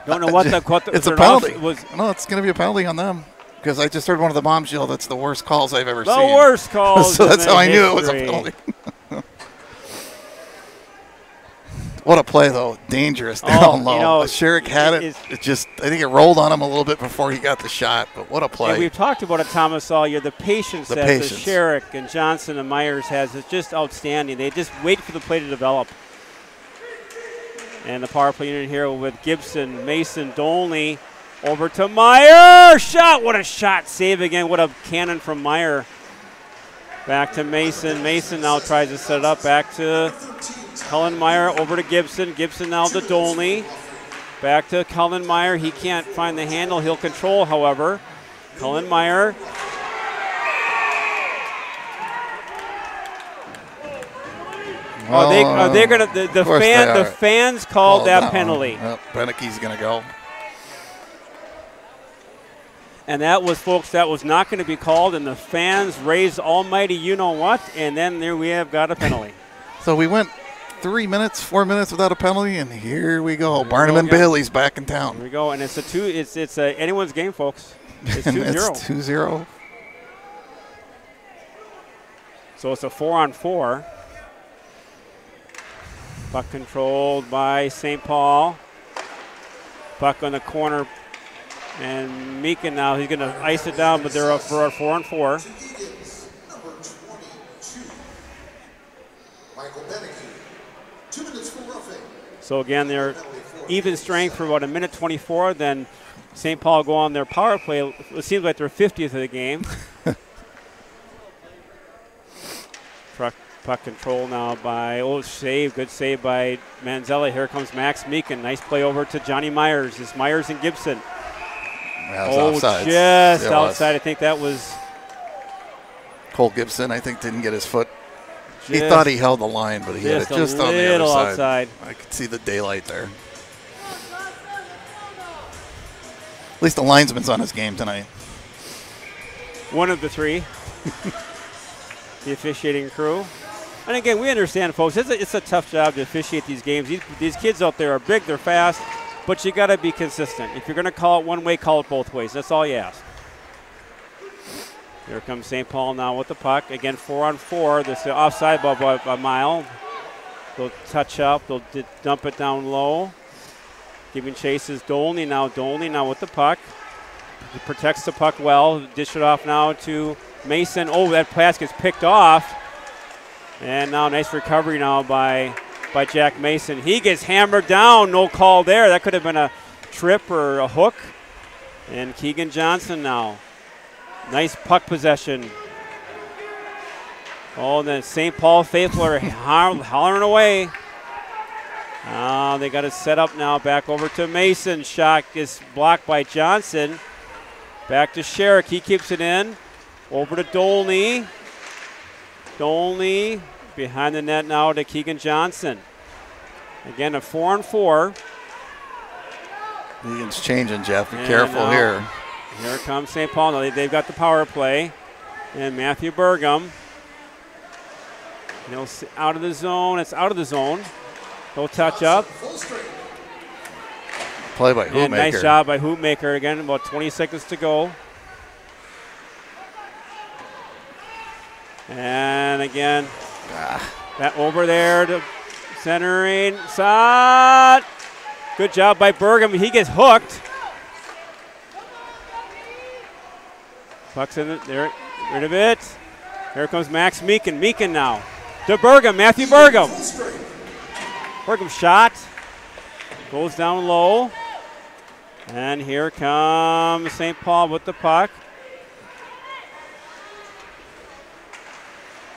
Speaker 1: Don't know what the
Speaker 2: it's a penalty. No, it's going to be a penalty on them because I just heard one of the moms yell, "That's the worst calls I've ever seen."
Speaker 1: The worst calls.
Speaker 2: So that's how I knew it was a penalty. What a play, though. Dangerous down low. You know, Sherrick had it. It just, I think it rolled on him a little bit before he got the shot, but what a play.
Speaker 1: Yeah, we've talked about it, Thomas, all year. The patience that Sherrick and Johnson and Myers has is just outstanding. They just wait for the play to develop. And the power play unit here with Gibson, Mason, Dolney, over to Meyer. Shot. What a shot. Save again. What a cannon from Meyer. Back to Mason. Mason now tries to set it up. Back to Cullen Meyer over to Gibson. Gibson now to Dolney. Back to Cullen Meyer. He can't find the handle. He'll control, however. Cullen Meyer.
Speaker 2: Well,
Speaker 1: are they going to the fans called that penalty?
Speaker 2: Well, Beneke's going to go.
Speaker 1: And that was, folks, that was not going to be called, and the fans raised almighty you-know-what, and then there we have got a penalty.
Speaker 2: So we went 4 minutes without a penalty, and here we go. Barnum and Bailey's back in town.
Speaker 1: Here we go, and it's anyone's game, folks. It's 2-0.
Speaker 2: It's 2-0.
Speaker 1: So it's a 4-on-4. Puck controlled by St. Paul. Puck on the corner. And Meekin now, he's going to ice it down, but they're up for a 4-on-4.
Speaker 3: Number 22, Michael Beneke. 2 minutes for roughing.
Speaker 1: So again, they're even strength for about 1:24. Then St. Paul go on their power play. It seems like they're 50th of the game. Puck control now by, good save by Manzella. Here comes Max Meekin. Nice play over to Johnny Myers. It's Myers and Gibson.
Speaker 2: Offside.
Speaker 1: Just outside. I think that was
Speaker 2: Cole Gibson. I think didn't get his foot. He thought he held the line, but he had it just on the other side. I could see the daylight there. least the linesman's on his game tonight.
Speaker 1: One of the three. The officiating crew. And again, we understand, folks, it's a tough job to officiate these games. These kids out there are big, they're fast, but you got to be consistent. If you're going to call it one way, call it both ways. That's all you ask. Here comes St. Paul now with the puck. Again, 4-on-4. This is offside by a mile. They'll touch up. They'll dump it down low. Giving chases Dolney now. Dolney now with the puck. He protects the puck well. Dish it off now to Mason. Oh, that pass gets picked off. And now nice recovery now by Jack Mason. He gets hammered down. No call there. That could have been a trip or a hook. And Keegan Johnson now. Nice puck possession. Oh, and then St. Paul faithful are hollering away. They got it set up now. Back over to Mason. Shot is blocked by Johnson. Back to Sherrick. He keeps it in. Over to Dolney. Dolney behind the net now to Keegan Johnson. Again, a 4-on-4.
Speaker 2: Eagan's changing, Jeff. Be careful here.
Speaker 1: Here comes St. Paul. Now they've got the power play. And Matthew Burgum. He'll out of the zone. It's out of the zone. He'll touch up.
Speaker 2: Play by Hoopmaker.
Speaker 1: Nice job by Hoopmaker. Again, about 20 seconds to go. And again, that over there to centering. Shot. Good job by Burgum. He gets hooked. Puck's in there. Rid of it. Here comes Max Meakin. Meakin now. To Burgum. Matthew Burgum. Burgum shot. Goes down low. And here comes St. Paul with the puck.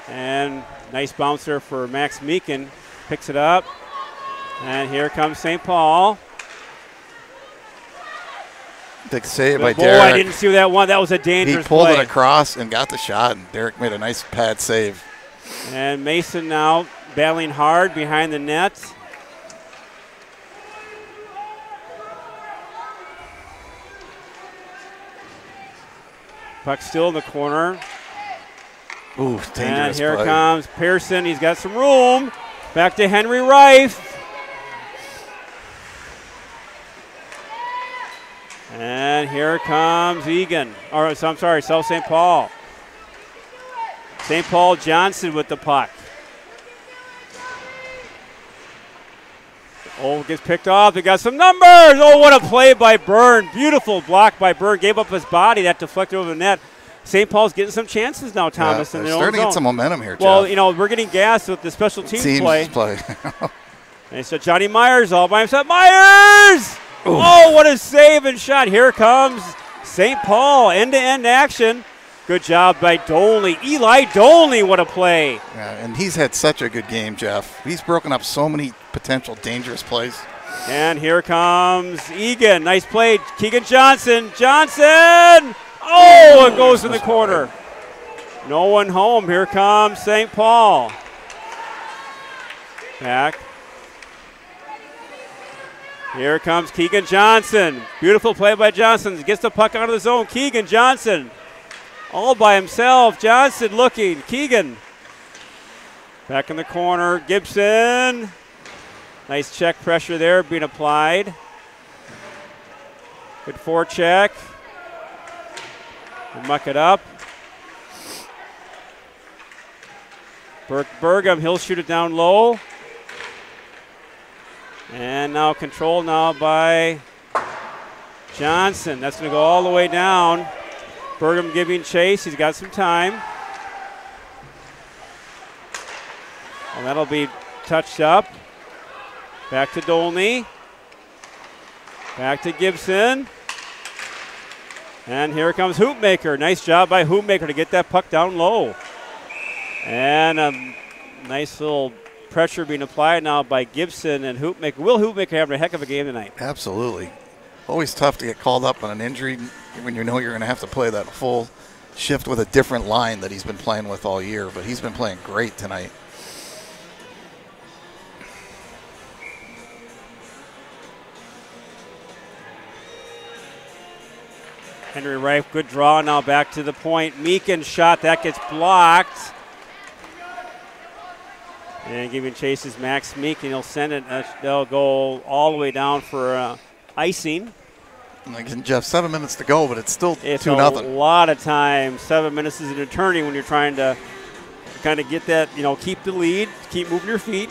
Speaker 1: And nice bouncer for Max Meakin. Picks it up. And here comes St. Paul.
Speaker 2: Big save by
Speaker 1: Boy,
Speaker 2: Derek.
Speaker 1: I didn't see that one. That was a dangerous
Speaker 2: He pulled
Speaker 1: play.
Speaker 2: it across and got the shot, and Derek made a nice pad save.
Speaker 1: And Mason now battling hard behind the net. Puck still in the corner.
Speaker 2: Ooh, dangerous
Speaker 1: And here
Speaker 2: play.
Speaker 1: comes Pearson. He's got some room. Back to Henry Rife. And here comes Eagan. Or, so I'm sorry, South St. Paul. St. Paul Johnson with the puck. Oh, gets picked off. They got some numbers. Oh, what a play by Byrne. Beautiful block by Byrne. Gave up his body. That deflected over the net. St. Paul's getting some chances now, Thomas.
Speaker 2: Yeah,
Speaker 1: in
Speaker 2: they're
Speaker 1: their own
Speaker 2: starting to
Speaker 1: zone.
Speaker 2: get some momentum here, Jeff.
Speaker 1: Well, you know, we're getting gas with the special teams play. And so Johnny Myers all by himself. Myers! Ooh. Oh, what a save and shot. Here comes St. Paul. End-to-end action. Good job by Dolney. Eli Dolney, what a play.
Speaker 2: Yeah, and he's had such a good game, Jeff. He's broken up so many potential dangerous plays.
Speaker 1: And here comes Eagan. Nice play. Keegan Johnson. Johnson! Oh, it goes in the corner. No one home. Here comes St. Paul. Back. Here comes Keegan Johnson. Beautiful play by Johnson. Gets the puck out of the zone. Keegan Johnson. All by himself. Johnson looking. Keegan. Back in the corner. Gibson. Nice check pressure there being applied. Good forecheck. Muck it up. Burgum, he'll shoot it down low. And now controlled now by Johnson. That's going to go all the way down. Burgum giving chase. He's got some time. And that'll be touched up. Back to Dolney. Back to Gibson. And here comes Hoopmaker. Nice job by Hoopmaker to get that puck down low. And a nice little pressure being applied now by Gibson and Hoopmaker. Will Hoopmaker having a heck of a game tonight?
Speaker 2: Absolutely. Always tough to get called up on an injury when you know you're going to have to play that full shift with a different line that he's been playing with all year. But he's been playing great tonight.
Speaker 1: Henry Reif, good draw. Now back to the point. Meakin shot. That gets blocked. And giving chase is Max Meakin. He'll send it. They'll go all the way down for icing.
Speaker 2: Like Jeff, 7 minutes to go, but it's still 2-0.
Speaker 1: It's a lot of time. 7 minutes is an eternity when you're trying to kind of get that, keep the lead, keep moving your feet.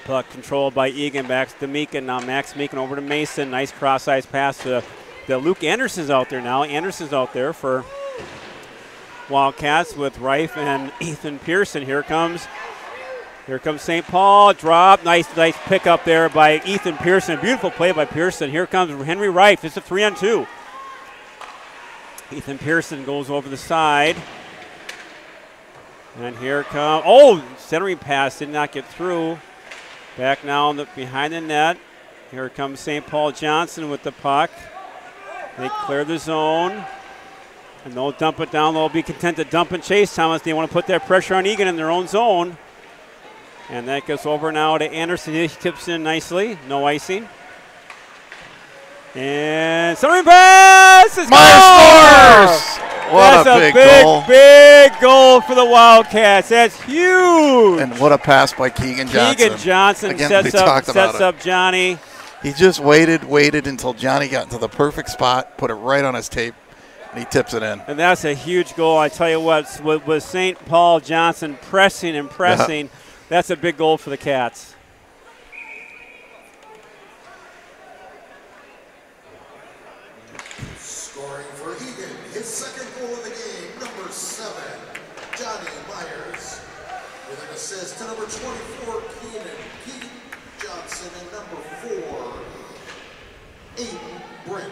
Speaker 1: Puck controlled by Eagan, back to Meakin. Now Max Meakin over to Mason. Nice cross-ice pass to Luke Anderson's out there now. Anderson's out there for Wildcats with Reif and Ethan Pearson. Here comes St. Paul. Drop. Nice pick up there by Ethan Pearson. Beautiful play by Pearson. Here comes Henry Reif. It's a 3-on-2. Ethan Pearson goes over the side. And here comes, centering pass did not get through. Back now behind the net. Here comes St. Paul Johnson with the puck. They clear the zone. And they'll dump it down. They'll be content to dump and chase, Thomas. They want to put that pressure on Eagan in their own zone. And that goes over now to Anderson. He tips in nicely. No icing. And centering pass is
Speaker 2: scores! What a big goal.
Speaker 1: Big goal for the Wildcats. That's huge.
Speaker 2: And what a pass by Keegan Johnson.
Speaker 1: Keegan Johnson
Speaker 2: Again,
Speaker 1: sets up Johnny.
Speaker 2: He just waited until Johnny got into the perfect spot, put it right on his tape, and he tips it in.
Speaker 1: And that's a huge goal. I tell you what, with St. Paul Johnson pressing and pressing, that's a big goal for the Cats.
Speaker 3: Scoring for Eagan, his second goal of the game, number 7, Johnny Myers. With an assist to number 24, Keegan Johnson, and number 4, Aiden Brent.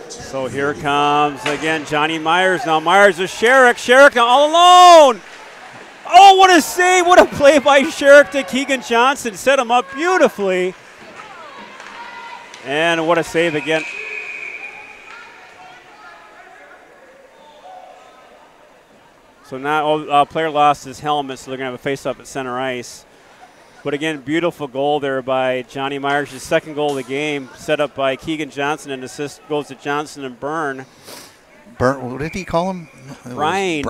Speaker 1: So here comes again Johnny Myers. Now Myers with Sherrick. Sherrick now all alone. Oh, what a save. What a play by Sherrick to Keegan Johnson. Set him up beautifully. And what a save again. So now player lost his helmet, so they're going to have a face-up at center ice. But again, beautiful goal there by Johnny Myers. His second goal of the game, set up by Keegan Johnson, and assist goes to Johnson and Byrne.
Speaker 2: What did he call him? Brian.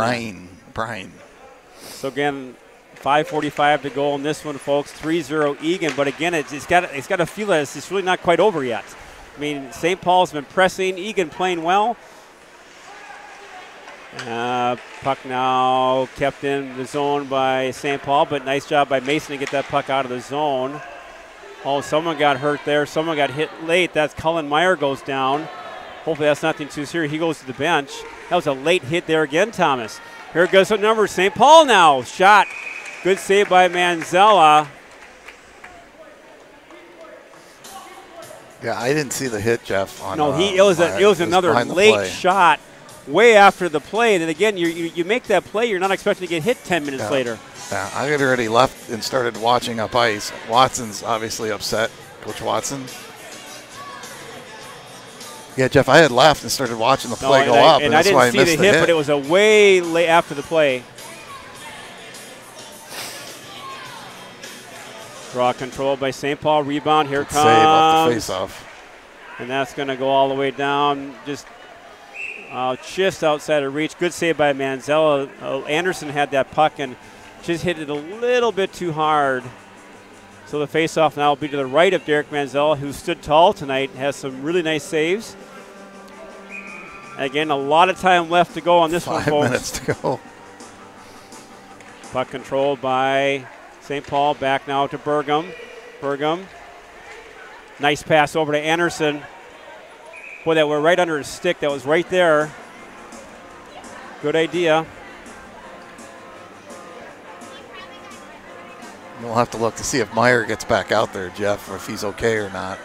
Speaker 2: So
Speaker 1: again, 5:45 to go in this one, folks. 3-0 Eagan. But again, it's got to feel that it's really not quite over yet. I mean, St. Paul's been pressing. Eagan playing well. Puck now kept in the zone by St. Paul, but nice job by Mason to get that puck out of the zone. Oh, someone got hurt there. Someone got hit late. That's Cullen Meyer goes down. Hopefully that's nothing too serious. He goes to the bench. That was a late hit there again, Thomas. Here goes the number. St. Paul now. Shot. Good save by Manzella.
Speaker 2: Yeah, I didn't see the hit, Jeff.
Speaker 1: It was another late shot. Way after the play, and then again, you make that play, you're not expecting to get hit 10 minutes later.
Speaker 2: Yeah, I had already left and started watching up ice. Watson's obviously upset, Coach Watson. Yeah, Jeff, I had left and started watching the play go up, and that's why I missed the hit.
Speaker 1: I didn't see the hit, but it was a way late after the play. Draw control by St. Paul, rebound, here comes.
Speaker 2: Save off the face-off.
Speaker 1: And that's going to go all the way down, just outside of reach. Good save by Manzella. Anderson had that puck and just hit it a little bit too hard. So the faceoff now will be to the right of Derek Manzella, who stood tall tonight, has some really nice saves. Again, a lot of time left to go on this one, folks.
Speaker 2: 5 minutes to go.
Speaker 1: Puck controlled by St. Paul. Back now to Burgum. Nice pass over to Anderson. Boy, that went right under his stick. That was right there. Good idea.
Speaker 2: We'll have to look to see if Meyer gets back out there, Jeff, or if he's okay or not.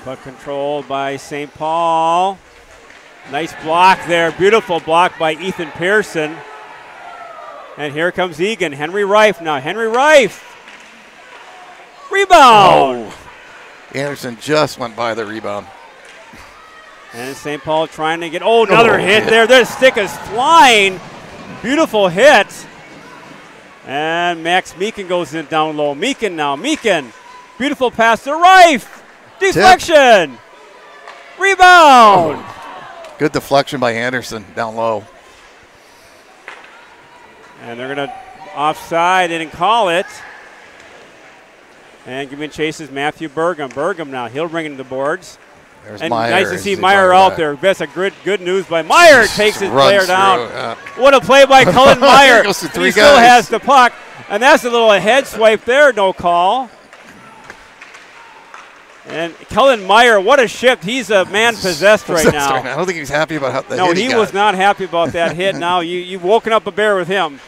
Speaker 1: Puck controlled by St. Paul. Nice block there. Beautiful block by Ethan Pearson. And here comes Eagan. Henry Reif now. Henry Reif. Rebound.
Speaker 2: Oh. Anderson just went by the rebound.
Speaker 1: And St. Paul trying to get, another hit there. Their stick is flying. Beautiful hit. And Max Meekin goes in down low. Meekin now. Meekin. Beautiful pass to Reif. Deflection. Tip. Rebound.
Speaker 2: Oh. Good deflection by Anderson down low.
Speaker 1: And they're going to offside. They didn't call it. And giving chase is Matthew Burgum. Burgum now. He'll bring it to the boards.
Speaker 2: There's
Speaker 1: and
Speaker 2: Meyer.
Speaker 1: Nice to see Meyer out there. That's a good news by Meyer. Takes his player down. What a play by Cullen Meyer.
Speaker 2: He
Speaker 1: still has the puck. And that's a little head swipe there. No call. And Cullen Meyer, what a shift. He's a man possessed right now.
Speaker 2: I don't think he's happy about how the
Speaker 1: No,
Speaker 2: hit
Speaker 1: he was not happy about that hit. Now you've woken up a bear with him.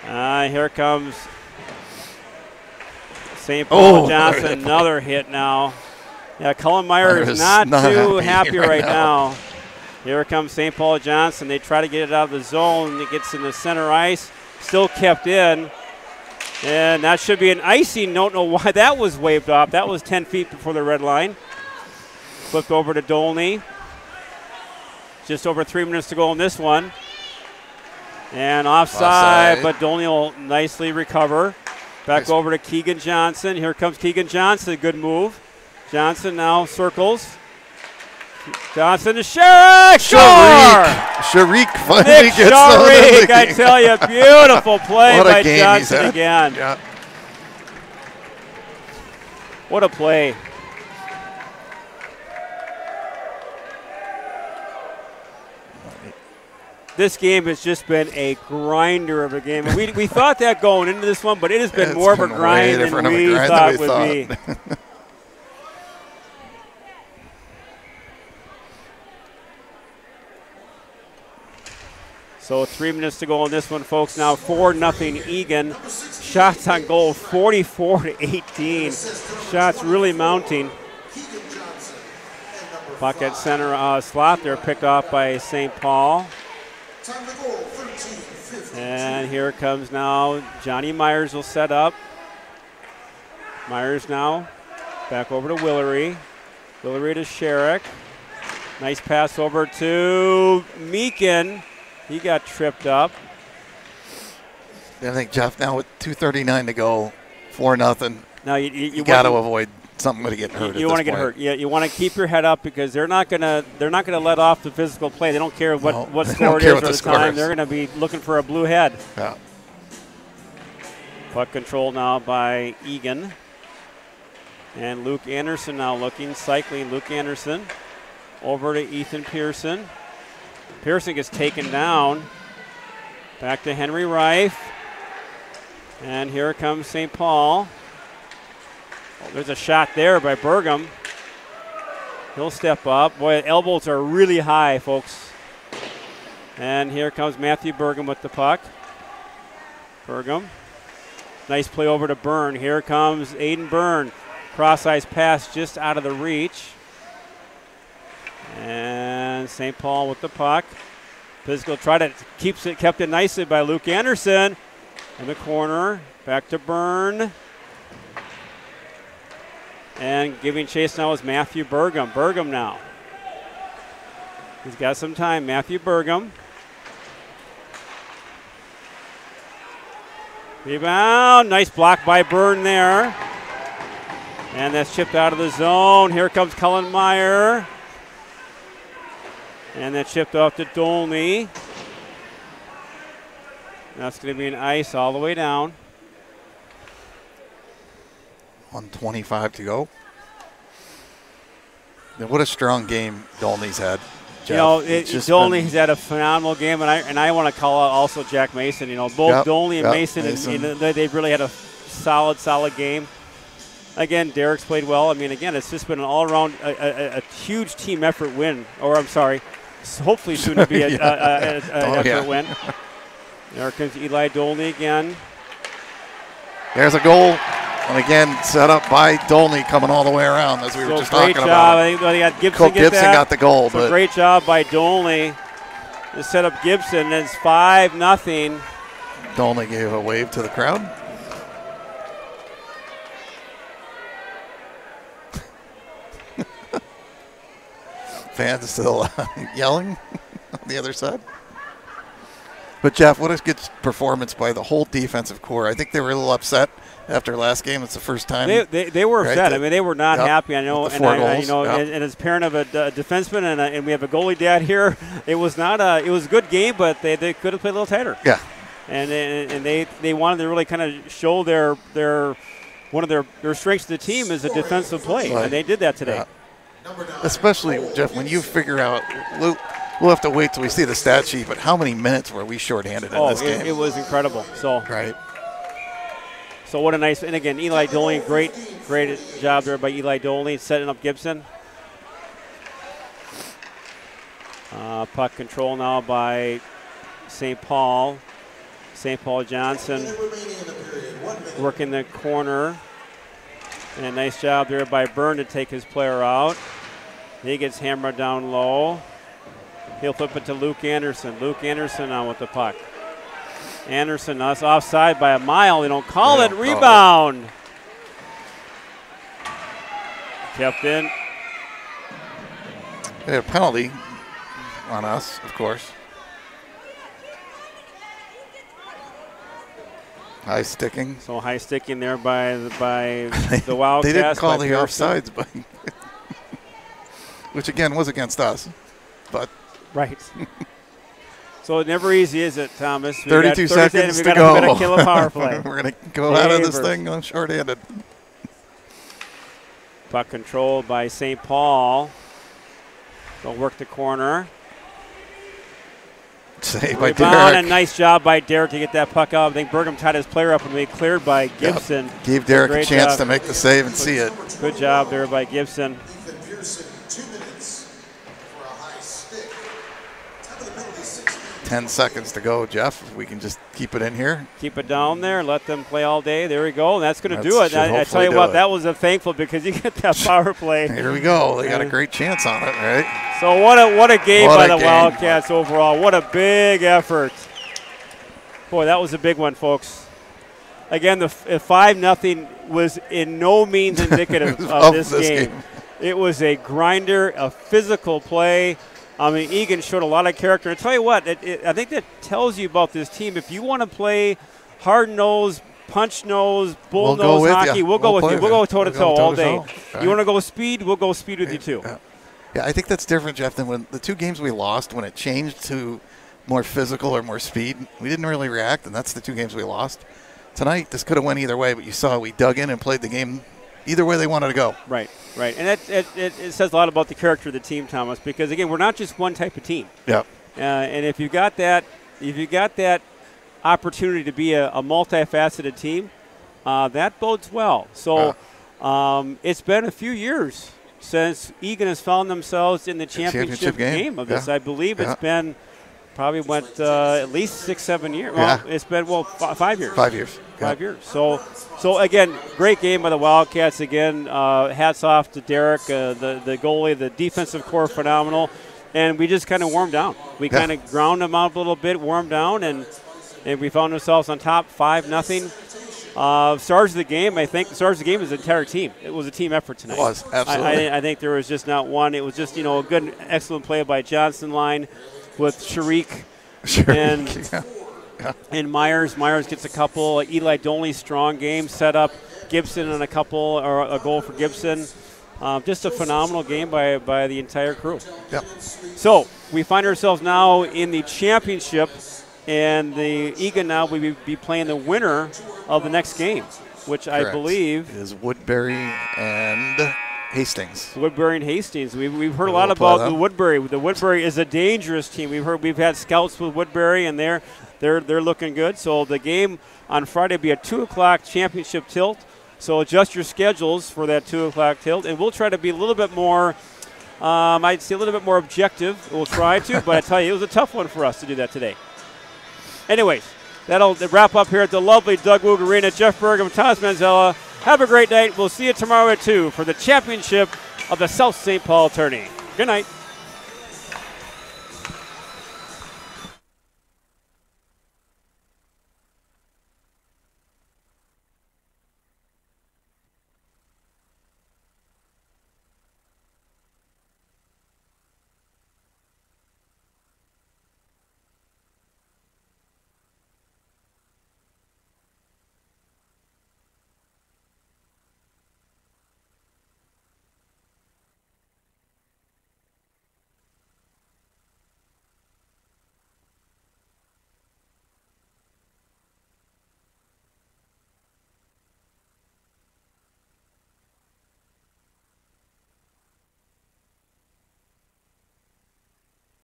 Speaker 1: Here comes St. Paul Johnson. Another hit now. Yeah, Cullen Meyer is not too happy right now. Here comes St. Paul Johnson. They try to get it out of the zone. It gets in the center ice. Still kept in. And that should be an icing. Don't know why that was waved off. That was 10 feet before the red line. Flipped over to Dolney. Just over 3 minutes to go in this one. And offside. But Dolney will nicely recover. Back over to Keegan Johnson. Here comes Keegan Johnson. Good move. Johnson now circles. Johnson to Sharik.
Speaker 2: Sharik finally
Speaker 1: Nick
Speaker 2: gets
Speaker 1: Sharik, I tell you, beautiful play by Johnson again.
Speaker 2: Yeah.
Speaker 1: What a play. This game has just been a grinder of a game. We thought that going into this one, but it has been more of a grind than we thought it would be. So 3 minutes to go on this one, folks. Now 4-0 Eagan. Shots on goal, 44-18. Shots really mounting. Puck at center slot there, picked off by St. Paul. And here comes now Johnny Myers will set up. Myers now back over to Willery. Willery to Sharik. Nice pass over to Meekin. He got tripped up.
Speaker 2: I think, Jeff, now with 2:39 to go, 4-0.
Speaker 1: Now
Speaker 2: you got to avoid something to get hurt.
Speaker 1: You want to get hurt. Yeah, you want to keep your head up because they're not gonna let off the physical play. They don't care what score it is or the time. They're gonna be looking for a blue head.
Speaker 2: Yeah.
Speaker 1: Puck control now by Eagan. And Luke Anderson now looking, cycling Luke Anderson over to Ethan Pearson. Pearson gets taken down. Back to Henry Reif. And here comes St. Paul. Oh, there's a shot there by Burgum. He'll step up. Boy, elbows are really high, folks. And here comes Matthew Burgum with the puck. Burgum. Nice play over to Byrne. Here comes Aiden Byrne. Cross-ice pass just out of the reach. And St. Paul with the puck. Physical kept it nicely by Luke Anderson. In the corner. Back to Byrne. And giving chase now is Matthew Burgum. Burgum now. He's got some time. Matthew Burgum. Rebound. Nice block by Byrne there. And that's chipped out of the zone. Here comes Cullen Meyer. And that chipped off to Dolney. That's going to be an ice all the way down.
Speaker 2: 1:25 to go. Now, what a strong game Dolney's had. Jeff.
Speaker 1: You know, Dolney's had a phenomenal game, and I want to call out also Jack Mason. You know, both Dolney and Mason. They've really had a solid game. Again, Derek's played well. I mean, again, it's just been an all-around, a huge team effort win. Or I'm sorry, hopefully soon to be an effort win. There comes Eli Dolney again.
Speaker 2: There's a goal. And again, set up by Dolney coming all the way around, as we were just talking about.
Speaker 1: I think they got Gibson
Speaker 2: got the goal.
Speaker 1: So great job by Dolney to set up Gibson. And it's 5-0.
Speaker 2: Dolney gave a wave to the crowd. Fans still yelling on the other side. But, Jeff, what a good performance by the whole defensive core. I think they were a little upset after last game. It's the first time.
Speaker 1: They were upset. I mean, they were not happy. I know, and
Speaker 2: and
Speaker 1: as parent of a defenseman, and we have a goalie dad here, it was not it was a good game, but they could have played a little tighter.
Speaker 2: Yeah.
Speaker 1: And they wanted to really kind of show their one of their strengths of the team is a defensive play, and they did that today.
Speaker 2: Yeah. Especially, Jeff, when you figure out, we'll have to wait till we see the stat sheet, but how many minutes were we shorthanded in this game?
Speaker 1: It was incredible. So
Speaker 2: right.
Speaker 1: So what a nice, and again, Eli Dolney, great job there by Eli Dolney setting up Gibson. Puck control now by St. Paul. St. Paul Johnson working the corner. And a nice job there by Byrne to take his player out. He gets hammered down low. He'll flip it to Luke Anderson. Luke Anderson now with the puck. Anderson, that's offside by a mile. They don't call it. Rebound. Kept in.
Speaker 2: They had a penalty on us, of course. High sticking.
Speaker 1: So high sticking there by the Wildcats.
Speaker 2: They didn't call the offsides, but which again was against us. But
Speaker 1: right. So it's never easy, is it, Thomas?
Speaker 2: 32 seconds to go.
Speaker 1: We got to kill a power play.
Speaker 2: We're going to go out of this thing on shorthanded.
Speaker 1: Puck controlled by St. Paul. They'll work the corner.
Speaker 2: Saved by
Speaker 1: Derek.
Speaker 2: Derek.
Speaker 1: A nice job by Derek to get that puck out. I think Burgum tied his player up and made cleared by Gibson.
Speaker 2: Yep. Gave Derek a chance to make the save and see it.
Speaker 1: Good job there by Gibson.
Speaker 2: 10 seconds to go, Jeff. If we can just keep it in here.
Speaker 1: Keep it down there. Let them play all day. There we go. And that's going to do it. I tell you what, that was thankful because you get that power play.
Speaker 2: Here we go. They got a great chance on it, right?
Speaker 1: So what a game by the Wildcats overall. What a big effort. Boy, that was a big one, folks. Again, the 5-0 was in no means indicative of this game. It was a grinder, a physical play. I mean, Eagan showed a lot of character. I tell you what, I think that tells you about this team. If you want to play hard-nosed, punch-nosed, bull-nosed hockey, we'll go with you. We'll go toe-to-toe all day. Right. You want to go speed, we'll go speed with you too.
Speaker 2: Yeah, I think that's different, Jeff, than when the two games we lost, when it changed to more physical or more speed, we didn't really react, and that's the two games we lost. Tonight, this could have went either way, but you saw we dug in and played the game either way they wanted to go.
Speaker 1: Right. And it says a lot about the character of the team, Thomas, because, again, we're not just one type of team.
Speaker 2: Yeah.
Speaker 1: And if you've got that opportunity to be a multifaceted team, that bodes well. So it's been a few years since Eagan has found themselves in the championship game of this. I believe it's been probably at least 6-7 years. Well, it's been 5 years.
Speaker 2: 5 years.
Speaker 1: 5 years. So again, great game by the Wildcats. Again, hats off to Derek, the goalie, the defensive core, phenomenal. And we just kind of warmed down. We kind of ground them out a little bit, warmed down, and we found ourselves on top 5-0. Stars of the game, I think the stars of the game is the entire team. It was a team effort tonight.
Speaker 2: It was, absolutely.
Speaker 1: I think there was just not one. It was just, a good, excellent play by Johnson line with Sharik. And Myers. Myers gets a couple. Eli Dolney, strong game, set up Gibson on a goal for Gibson. Just a phenomenal game by the entire crew.
Speaker 2: Yep.
Speaker 1: So we find ourselves now in the championship, and the Eagan now will be playing the winner of the next game, which
Speaker 2: Correct.
Speaker 1: I believe
Speaker 2: is Woodbury and Hastings.
Speaker 1: Woodbury and Hastings. We've heard a lot about the Woodbury. The Woodbury is a dangerous team. We've had scouts with Woodbury, and they're looking good. So the game on Friday will be a 2:00 championship tilt. So adjust your schedules for that 2:00 tilt, and we'll try to be a little bit more, I'd say a little bit more objective. We'll try to, but I tell you, it was a tough one for us to do that today. Anyways, that'll wrap up here at the lovely Doug Woog Arena. Jeff Burgum, Thomas Manzella. Have a great night. We'll see you tomorrow at 2 for the championship of the South St. Paul tourney. Good night.